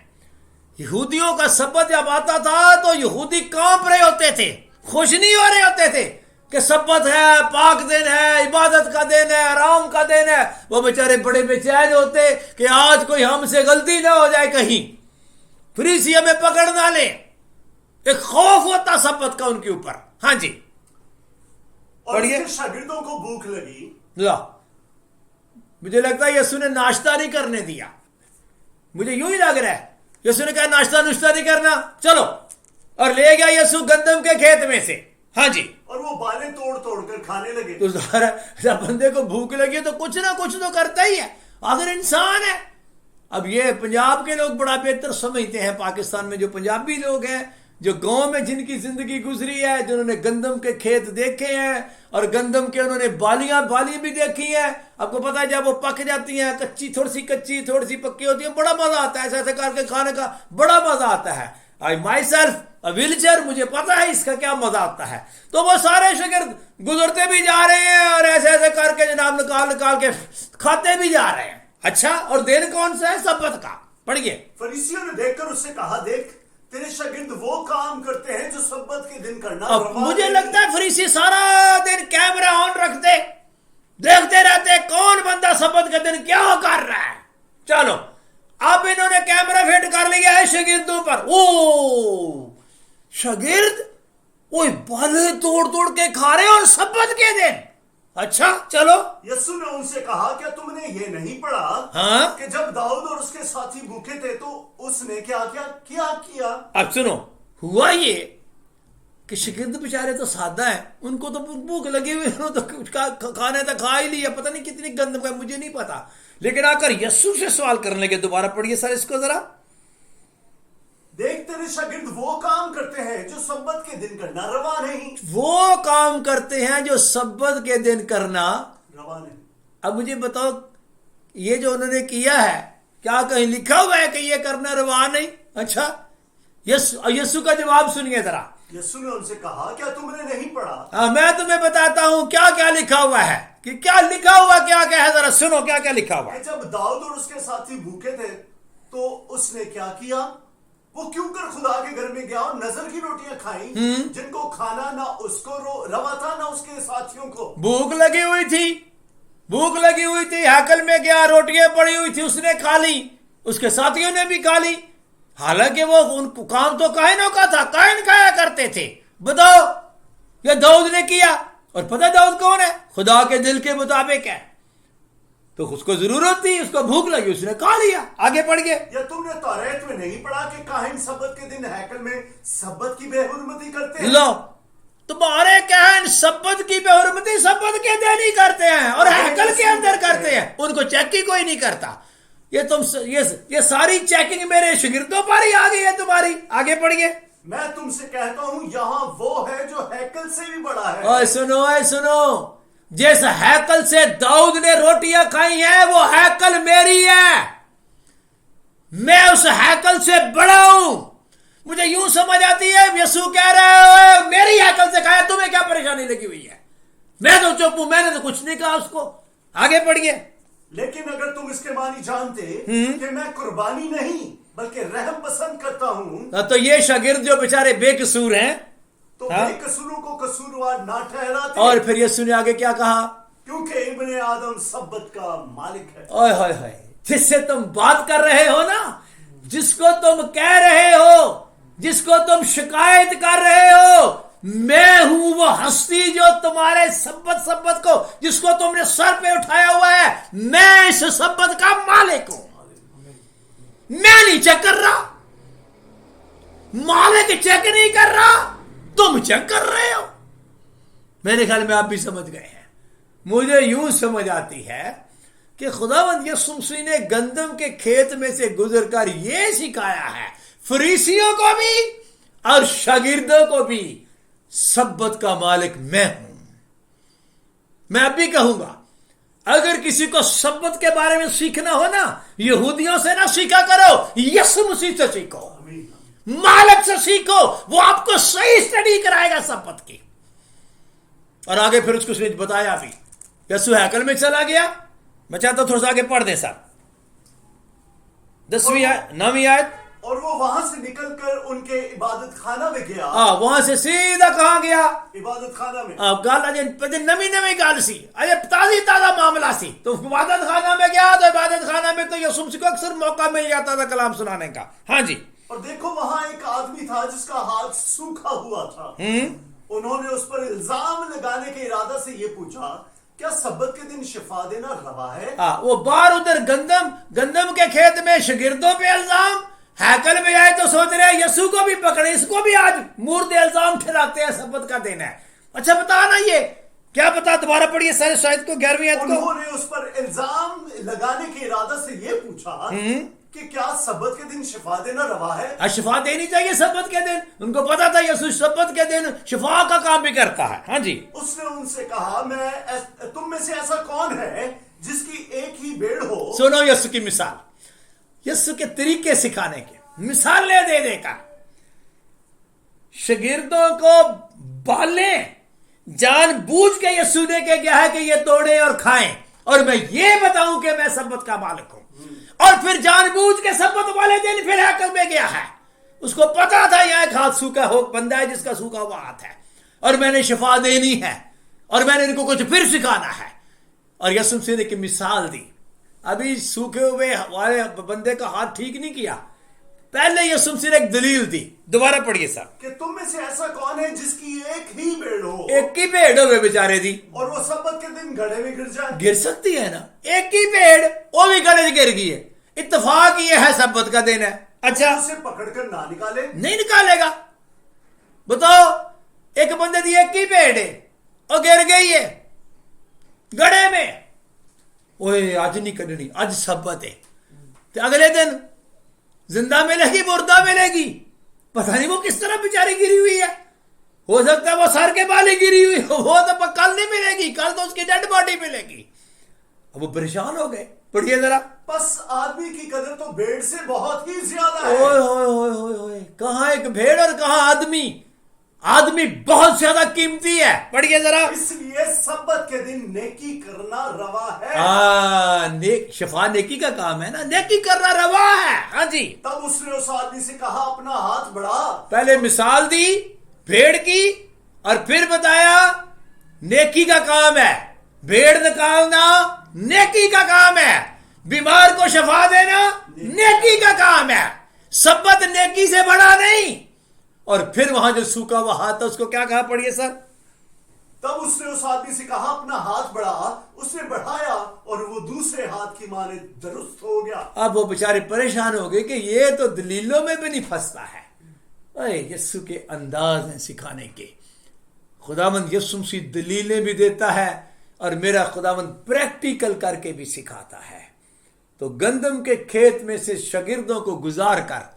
S1: یہودیوں کا سبت جب آتا تھا تو یہودی کانپ رہے ہوتے تھے، خوش نہیں ہو رہے ہوتے تھے کہ سبت ہے، پاک دن ہے، عبادت کا دن ہے، آرام کا دن ہے۔ وہ بیچارے بڑے بے چین ہوتے کہ آج کوئی ہم سے غلطی نہ ہو جائے، کہیں فریسی ہمیں پکڑ نہ لے۔ ایک خوف ہوتا سبت کا ان کے اوپر۔ ہاں جی،
S2: اور اس کے شاگردوں کو بھوک لگی۔
S1: لا، مجھے لگتا ہے یسوع نے ناشتہ نہیں کرنے دیا، مجھے یوں ہی لگ رہا ہے۔ یسوع نے کہا ناشتہ نہیں کرنا، چلو، اور لے گیا یسوع گندم کے کھیت میں سے۔ ہاں جی،
S2: اور وہ بالیں توڑ توڑ کر کھانے لگے۔
S1: تو جب بندے کو بھوک لگی تو کچھ نہ کچھ تو کرتا ہی ہے، آخر انسان ہے۔ اب یہ پنجاب کے لوگ بڑا بہتر سمجھتے ہیں، پاکستان میں جو پنجابی لوگ ہیں، جو گاؤں میں جن کی زندگی گزری ہے، جنہوں نے گندم کے کھیت دیکھے ہیں اور گندم کے انہوں نے بالیاں بھی دیکھی ہیں، آپ کو پتا ہے جب وہ پک جاتی ہیں، تھوڑی سی پکی ہوتی ہیں، بڑا مزہ آتا ہے، ایسا ایسا کر کے کھانے کا بڑا مزہ آتا ہے۔ آئی مائی سیلف اے ویلچر، مجھے پتا ہے اس کا کیا مزہ آتا ہے۔ تو وہ سارے شاگرد گزرتے بھی جا رہے ہیں اور ایسے ایسے کر کے جناب نکال کے کھاتے بھی جا رہے ہیں۔ اچھا، اور دن کون سا ہے؟ سبت کا۔ پڑھیے۔
S2: فریسیوں نے دیکھ کر اس سے کہا، دیکھ تیرے شاگرد وہ کام کرتے ہیں جو سبت کے دن کرنا روا نہیں۔
S1: مجھے لگتا ہے فریسی سارا دن کیمرہ آن رکھتے، دیکھتے رہتے کون بندہ سبت کے دن کیا کر رہا ہے۔ چلو، اب انہوں نے کیمرہ فٹ کر لیا ہے شاگردوں پر۔ او شاگرد وہ بالے توڑ کے کھا رہے اور سبت کے دن۔ اچھا چلو۔
S2: یسوع نے ان سے کہا، کیا تم نے یہ نہیں پڑھا
S1: ہاں؟
S2: کہ جب داؤد اور اس کے ساتھی بھوکے تھے تو اس نے کیا کیا؟
S1: اب سنو، ہوا یہ کہ شاگرد بیچارے تو سادہ ہیں، ان کو تو بھوک لگی ہوئی، انہوں تو کھانے تک کھا ہی لیا، پتہ نہیں کتنی گندم کا، مجھے نہیں پتا۔ لیکن آ کر یسوع سے سوال کرنے لگے۔ دوبارہ پڑھیے سر اس کو ذرا۔
S2: دیکھ تیرے شاگرد وہ کام کرتے ہیں جو سبت کے دن کرنا روا نہیں۔
S1: وہ کام کرتے ہیں جو سبت کے دن کرنا
S2: روا نہیں۔
S1: اب مجھے بتاؤ، یہ جو انہوں نے کیا ہے کیا کہیں لکھا ہوا ہے کہ یہ کرنا روا نہیں؟ اچھا، یسوع کا جواب سنیے ذرا۔
S2: یسوع نے ان سے کہا، کیا تم نے نہیں پڑھا؟
S1: ہاں، میں تمہیں بتاتا ہوں کیا کیا لکھا ہوا ہے، کہ کیا لکھا ہوا کیا ہے، ذرا سنو کیا کیا لکھا ہوا ہے۔
S2: کہ جب داؤد اور اس کے ساتھی بھوکے تھے تو اس نے کیا؟ وہ کیوں کر خدا کے گھر میں گیا اور نظر کی روٹیاں کھائیں، جن کو کھانا نہ اس کو روا تھا نہ اس کے ساتھیوں کو۔
S1: بھوک لگی ہوئی تھی، ہیکل میں گیا، روٹیاں پڑی ہوئی تھی، اس نے کھا لی، اس کے ساتھیوں نے بھی کھا لی، حالانکہ وہ ان کو کام تو کاہنوں کا تھا، کاہن کھایا کرتے تھے۔ بتاؤ، یہ داؤد نے کیا، اور پتہ داؤد کون ہے؟ خدا کے دل کے مطابق ہے، تو اس کو ضرورت تھی، اس کو بھوک لگی، اس نے کھا لیا۔ آگے پڑھ گئے۔
S2: یا تم نے توریت میں نہیں پڑھا کہ کاہن سبت کے دن ہیکل میں سبت کی بے حرمتی کرتے ہیں؟
S1: لو، تمہارے کاہن سبت کی بے حرمتی سبت کے دن ہی کرتے ہیں اور ہیکل کے اندر کرتے ہیں، ان کو چیک ہی کوئی نہیں کرتا۔ یہ ساری چیکنگ میرے شاگردوں پر ہی آ گئی ہے تمہاری۔ آگے پڑھیے۔
S2: میں تم سے کہتا ہوں، یہاں وہ ہے جو ہیکل سے بھی بڑا ہے۔
S1: اوے سنو، جس ہیکل سے داؤد نے روٹیاں کھائی ہیں وہ ہیکل میری ہے، میں اس ہیکل سے بڑا ہوں. مجھے یوں سمجھ آتی ہے یسوع کہہ رہے ہو میری ہیکل سے کھایا, تمہیں کیا پریشانی لگی ہوئی ہے؟ میں تو چپ ہوں, میں نے تو کچھ نہیں کہا اس کو. آگے پڑھیے.
S2: لیکن اگر تم اس کے معنی جانتے کہ میں قربانی نہیں بلکہ رحم پسند کرتا ہوں,
S1: تو یہ شاگرد جو بیچارے بے قصور ہیں
S2: تو بے قصوروں کو قصوروار نہ ٹھہراتے.
S1: اور پھر یسوع نے آگے کیا کہا؟
S2: کیونکہ ابن آدم سبت کا مالک ہے.
S1: اوئے ہوئے ہوئے, جس سے تم بات کر رہے ہو نا, جس کو تم کہہ رہے ہو, جس کو تم شکایت کر رہے ہو, میں ہوں وہ ہستی جو تمہارے سبت کو, جس کو تم نے سر پہ اٹھایا ہوا ہے, میں اس سبت کا مالک ہوں. میں نہیں چیک کر رہا, مالک چیک نہیں کر رہا, تم چیک کر رہے ہو. میرے خیال میں آپ بھی سمجھ گئے ہیں. مجھے یوں سمجھ آتی ہے کہ خداوند یسوع مسیح نے گندم کے کھیت میں سے گزر کر یہ سکھایا ہے فریسیوں کو بھی اور شاگردوں کو بھی, سبت کا مالک میں ہوں. میں اب بھی کہوں گا, اگر کسی کو سبت کے بارے میں سیکھنا ہو نا, یہودیوں سے نہ سیکھا کرو, یسوع مسیح سے سیکھو, مالک سے سیکھو. وہ آپ کو صحیح اسٹڈی کرائے گا سبت کی. اور آگے پھر اس کو بتایا بھی. یسوع ہیکل میں چلا گیا. میں چاہتا ہوں تھوڑا سا آگے پڑھ دیں صاحب, 9ویں آیت.
S2: اور وہ وہاں سے نکل کر ان کے عبادت خانہ میں گیا.
S1: وہاں سے سیدھا کہاں گیا؟
S2: عبادت خانہ میں.
S1: گل نمی گل سی, تازہ معاملہ سی. تو عبادت خانہ میں گیا, تو عبادت خانہ میں تو یسوع مسیح کو اکثر موقع مل جاتا تھا کلام سنانے کا. ہاں جی.
S2: اور دیکھو وہاں ایک آدمی تھا جس کا ہاتھ سوکھا ہوا تھا. انہوں نے اس پر الزام لگانے کے ارادہ سے یہ پوچھا, کیا سبت کے دن شفا دینا روا ہے؟
S1: وہ باہر ادھر گندم کے کھیت میں شاگردوں پہ الزام, ہیکل میں آئے تو سوچ رہے یسوع کو بھی پکڑے, اس کو بھی آج مورد الزام ٹھہراتے ہیں سبت کا دن ہے. اچھا بتا نا یہ کیا پتا, دوبارہ پڑھیے سارے شاید کو 11ویں آیت کو.
S2: انہوں نے اس پر الزام لگانے کے ارادہ سے یہ پوچھا کہ کیا سبت کے دن شفا دینا روا ہے؟
S1: شفا دینی چاہیے سبت کے دن. ان کو پتا تھا یسوع سبت کے دن شفا کا کام بھی کرتا ہے. ہاں جی.
S2: اس نے ان سے کہا, تم میں سے ایسا کون ہے جس کی ایک ہی بھیڑ ہو؟
S1: سنو یسوع کی مثال, یسوع کے طریقے سکھانے کے, مثالیں دے دے کر شاگردوں کو بالیں جان بوجھ کے یسوع نے کیا ہے کہ یہ توڑیں اور کھائیں, اور میں یہ بتاؤں کہ میں سبت کا مالک ہوں. اور پھر جان بوجھ کے سبت والے دن پھر ہیکل میں گیا ہے. اس کو پتا تھا یہ ایک ہاتھ سوکھا ہو بندہ ہے جس کا سوکھا ہوا ہاتھ ہے, اور میں نے شفا دینی ہے, اور میں نے ان کو کچھ پھر سکھانا ہے. اور یسوع مسیح نے ایک مثال دی. ابھی سوکھے ہوئے والے بندے کا ہاتھ ٹھیک نہیں کیا, پہلے یسوع مسیح نے ایک دلیل دی. دوبارہ پڑھیے صاحب.
S2: کہ تم میں سے ایسا کون ہے جس کی ایک ہی بھیڑ ہو؟
S1: ایک ہی بھیڑ ہوئے بیچارے دی,
S2: اور وہ سبت کے دن گڑھے میں گر جائے.
S1: گر سکتی ہے نا, ایک ہی بھیڑ, وہ بھی گڑھے گر گئی ہے. اتفاق یہ ہے سبت کا دن ہے. اچھا
S2: اسے پکڑ کر نہ نکالے؟
S1: نہیں نکالے گا. بتاؤ, ایک بندے دی ایک ہی بھیڑ ہے اور گر گئی ہے گڑھے میں, اوے آج نہیں کڈنی, آج سبت ہے, تو اگلے دن زندہ ملے گی مردہ ملے گی, پتہ نہیں وہ کس طرح بیچاری گری ہوئی ہے. ہو سکتا ہے وہ سر کے بالے گری ہوئی, وہ تو کل نہیں ملے گی, کل تو اس کی ڈیڈ باڈی ملے گی. اب وہ پریشان ہو گئے. پڑھیے ذرا.
S2: بس آدمی کی قدر تو بھیڑ سے بہت ہی زیادہ ہے.
S1: اوئے ہوئے ہوئے ہوئے ہوئے, کہاں ایک بھیڑ اور کہاں آدمی. آدمی بہت زیادہ قیمتی ہے. پڑھیے ذرا.
S2: اس لیے سبت کے دن نیکی کرنا روا ہے.
S1: شفا نیکی کا کام ہے نا, نیکی کرنا روا ہے. ہاں جی.
S2: تب اس نے اس آدمی سے کہا, اپنا ہاتھ بڑھا.
S1: پہلے مثال دی بھیڑ کی, اور پھر بتایا نیکی کا کام ہے. بھیڑ نکالنا نیکی کا کام ہے, بیمار کو شفا دینا نیکی کا کام ہے. سبت نیکی سے بڑا نہیں. اور پھر وہاں جو سوکھا ہوا ہاتھ ہے اس کو کیا کہا, پڑھیے سر.
S2: تب اس نے اس آدمی سے کہا, اپنا ہاتھ بڑھا. اس نے بڑھایا اور وہ دوسرے ہاتھ کی مانے درست ہو گیا.
S1: اب وہ بیچارے پریشان ہو گئے کہ یہ تو دلیلوں میں بھی نہیں پھنستا ہے. یسوع کے انداز ہیں سکھانے کے. خداوند یسوع مسیح دلیلیں بھی دیتا ہے, اور میرا خداوند پریکٹیکل کر کے بھی سکھاتا ہے. تو گندم کے کھیت میں سے شاگردوں کو گزار کر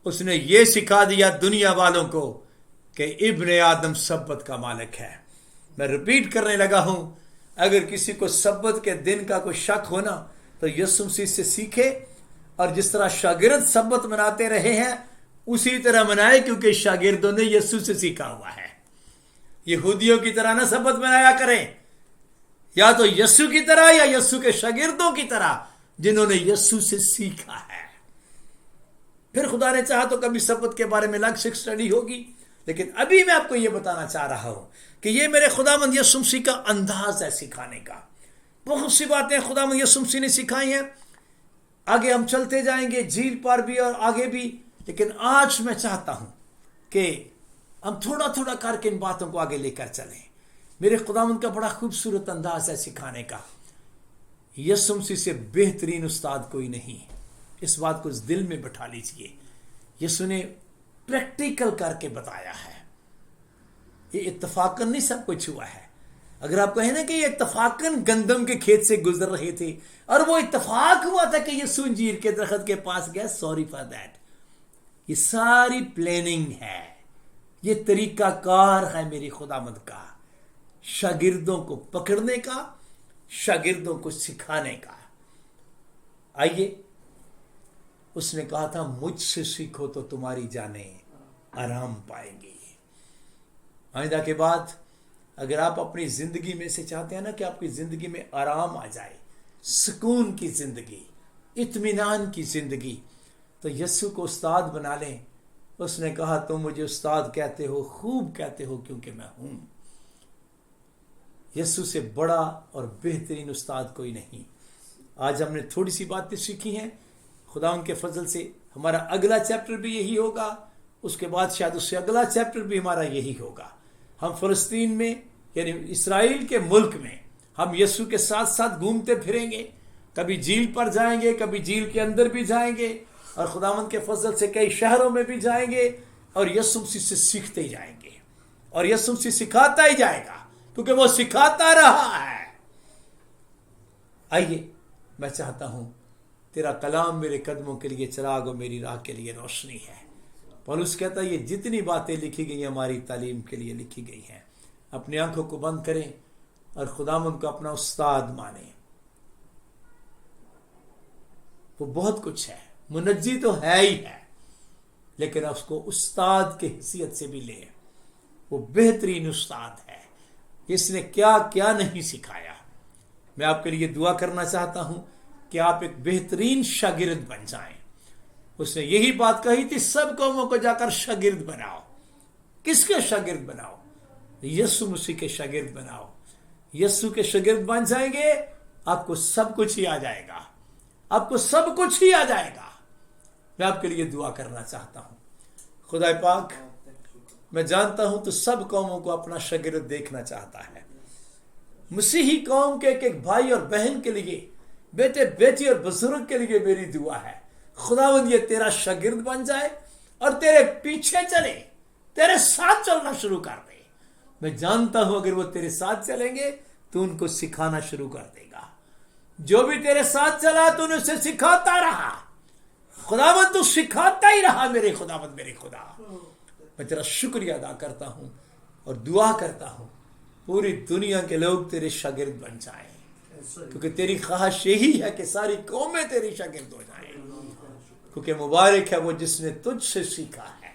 S1: اس نے یہ سکھا دیا دنیا والوں کو کہ ابن آدم سبت کا مالک ہے. میں ریپیٹ کرنے لگا ہوں, اگر کسی کو سبت کے دن کا کوئی شک ہونا تو یسوع مسیح سے سیکھے, اور جس طرح شاگرد سبت مناتے رہے ہیں اسی طرح منائے، کیونکہ شاگردوں نے یسوع سے سیکھا ہوا ہے۔ یہودیوں کی طرح نہ سبت منایا کریں، یا تو یسوع کی طرح یا یسوع کے شاگردوں کی طرح جنہوں نے یسوع سے سیکھا ہے۔ پھر خدا نے چاہا تو کبھی سبت کے بارے میں الگ سے اسٹڈی ہوگی، لیکن ابھی میں آپ کو یہ بتانا چاہ رہا ہوں کہ یہ میرے خداوند یسوع مسیح کا انداز ہے سکھانے کا۔ بہت سی باتیں خداوند یسوع مسیح نے سکھائی ہیں، آگے ہم چلتے جائیں گے جھیل پر بھی اور آگے بھی، لیکن آج میں چاہتا ہوں کہ ہم تھوڑا تھوڑا کر کے ان باتوں کو آگے لے کر چلیں۔ میرے خداوند کا بڑا خوبصورت انداز ہے سکھانے کا۔ یسوع مسیح سے بہترین استاد کوئی نہیں، اس بات کو اس دل میں بٹھا لیجئے۔ یسوع نے پریکٹیکل کر کے بتایا ہے، یہ اتفاقاً نہیں سب کچھ ہوا ہے۔ اگر آپ کہیں نا کہ یہ اتفاقاً گندم کے کھیت سے گزر رہے تھے اور وہ اتفاق ہوا تھا کہ یسوع انجیر کے درخت کے پاس گیا، سوری فار دیٹ۔ یہ ساری پلاننگ ہے، یہ طریقہ کار ہے میری خداوند کا، شاگردوں کو پکڑنے کا، شاگردوں کو سکھانے کا۔ آئیے، اس نے کہا تھا مجھ سے سیکھو تو تمہاری جانیں آرام پائیں گی۔ آئندہ کے بعد اگر آپ اپنی زندگی میں سے چاہتے ہیں نا کہ آپ کی زندگی میں آرام آ جائے، سکون کی زندگی، اطمینان کی زندگی، تو یسوع کو استاد بنا لیں۔ اس نے کہا تم مجھے استاد کہتے ہو، خوب کہتے ہو کیونکہ میں ہوں۔ یسوع سے بڑا اور بہترین استاد کوئی نہیں۔ آج ہم نے تھوڑی سی باتیں سیکھی ہیں، خدا ان کے فضل سے ہمارا اگلا چیپٹر بھی یہی ہوگا، اس کے بعد شاید اس سے اگلا چیپٹر بھی ہمارا یہی ہوگا۔ ہم فلسطین میں یعنی اسرائیل کے ملک میں ہم یسوع کے ساتھ ساتھ گھومتے پھریں گے، کبھی جھیل پر جائیں گے، کبھی جھیل کے اندر بھی جائیں گے، اور خداوند کے فضل سے کئی شہروں میں بھی جائیں گے، اور یسوع مسیح سے سیکھتے جائیں گے، اور یسوع مسیح سکھاتا ہی جائے گا کیونکہ وہ سکھاتا رہا ہے۔ آئیے، میں چاہتا ہوں تیرا کلام میرے قدموں کے لیے چراغ اور میری راہ کے لیے روشنی ہے۔ پولس کہتا ہے یہ جتنی باتیں لکھی گئی ہیں ہماری تعلیم کے لیے لکھی گئی ہیں۔ اپنی آنکھوں کو بند کریں اور خداوند کو اپنا استاد مانیں۔ وہ بہت کچھ ہے، منجی تو ہے ہی ہے، لیکن اس کو استاد کی حیثیت سے بھی لیں۔ وہ بہترین استاد ہے، اس نے کیا کیا نہیں سکھایا۔ میں آپ کے لیے دعا کرنا چاہتا ہوں کہ آپ ایک بہترین شاگرد بن جائیں۔ اس نے یہی بات کہی تھی، سب قوموں کو جا کر شاگرد بناؤ۔ کس کے شاگرد بناؤ؟ یسوع مسیح کے شاگرد بناؤ۔ یسوع کے شاگرد بن جائیں گے، آپ کو سب کچھ ہی آ جائے گا، آپ کو سب کچھ ہی آ جائے گا۔ میں آپ کے لیے دعا کرنا چاہتا ہوں۔ خدا پاک، میں جانتا ہوں تو سب قوموں کو اپنا شاگرد دیکھنا چاہتا ہے۔ مسیحی قوم کے ایک ایک بھائی اور بہن کے لیے، بیٹے بیٹی اور بزرگ کے لیے میری دعا ہے، خداوند یہ تیرا شاگرد بن جائے اور تیرے پیچھے چلے، تیرے ساتھ چلنا شروع کر دے۔ میں جانتا ہوں اگر وہ تیرے ساتھ چلیں گے تو ان کو سکھانا شروع کر دے گا۔ جو بھی تیرے ساتھ چلا تو انہیں اسے سکھاتا رہا۔ خداوند تو سکھاتا ہی رہا میرے خداوند میرے خدا۔ میں تیرا شکریہ ادا کرتا ہوں اور دعا کرتا ہوں پوری دنیا کے لوگ تیرے شاگرد بن جائیں، کیونکہ تیری خواہش یہی ہے کہ ساری قومیں تیری شاگرد ہو جائیں، کیونکہ مبارک ہے وہ جس نے تجھ سے سیکھا ہے،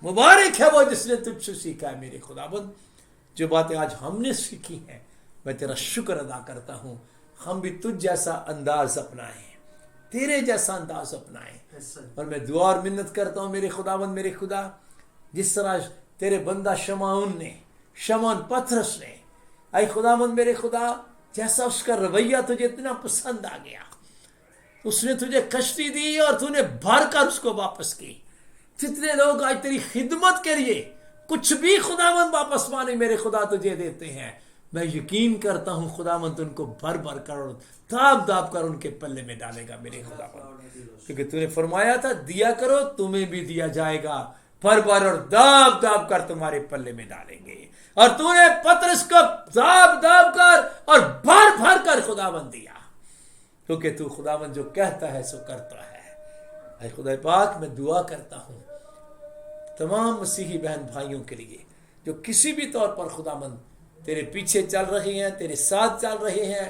S1: مبارک ہے وہ جس نے تجھ سے سیکھا ہے میرے خداوند۔ جو باتیں آج ہم نے سیکھی ہیں میں تیرا شکر ادا کرتا ہوں، ہم بھی تجھ جیسا انداز اپنائیں، تیرے جیسا انداز اپنائیں۔ اور میں دعا اور منت کرتا ہوں میرے خداوند میرے خدا، جس طرح تیرے بندہ شمعون پترس نے، اے خداوند میرے خدا، جیسا اس کا رویہ تجھے اتنا پسند آ گیا، اس نے تجھے کشتی دی اور تو نے بھر کر اس کو واپس کی۔ جتنے لوگ آج تیری خدمت کے لیے کچھ بھی خداوند واپس مانے میرے خدا تجھے دیتے ہیں، میں یقین کرتا ہوں خداوند ان کو بھر بھر کر اور داب داب کر ان کے پلے میں ڈالے گا میرے خداوند، کیونکہ تو نے فرمایا تھا دیا کرو تمہیں بھی دیا جائے گا، بھر بھر اور داب داب کر تمہارے پلے میں ڈالیں گے۔ اور تو نے پترس کو داب داب کر اور بھر بھر کر خداوند دیا، کیونکہ تو خداوند جو کہتا ہے سو کرتا ہے۔ اے خدا پاک، میں دعا کرتا ہوں تمام مسیحی بہن بھائیوں کے لیے جو کسی بھی طور پر خداوند تیرے پیچھے چل رہے ہیں، تیرے ساتھ چل رہے ہیں،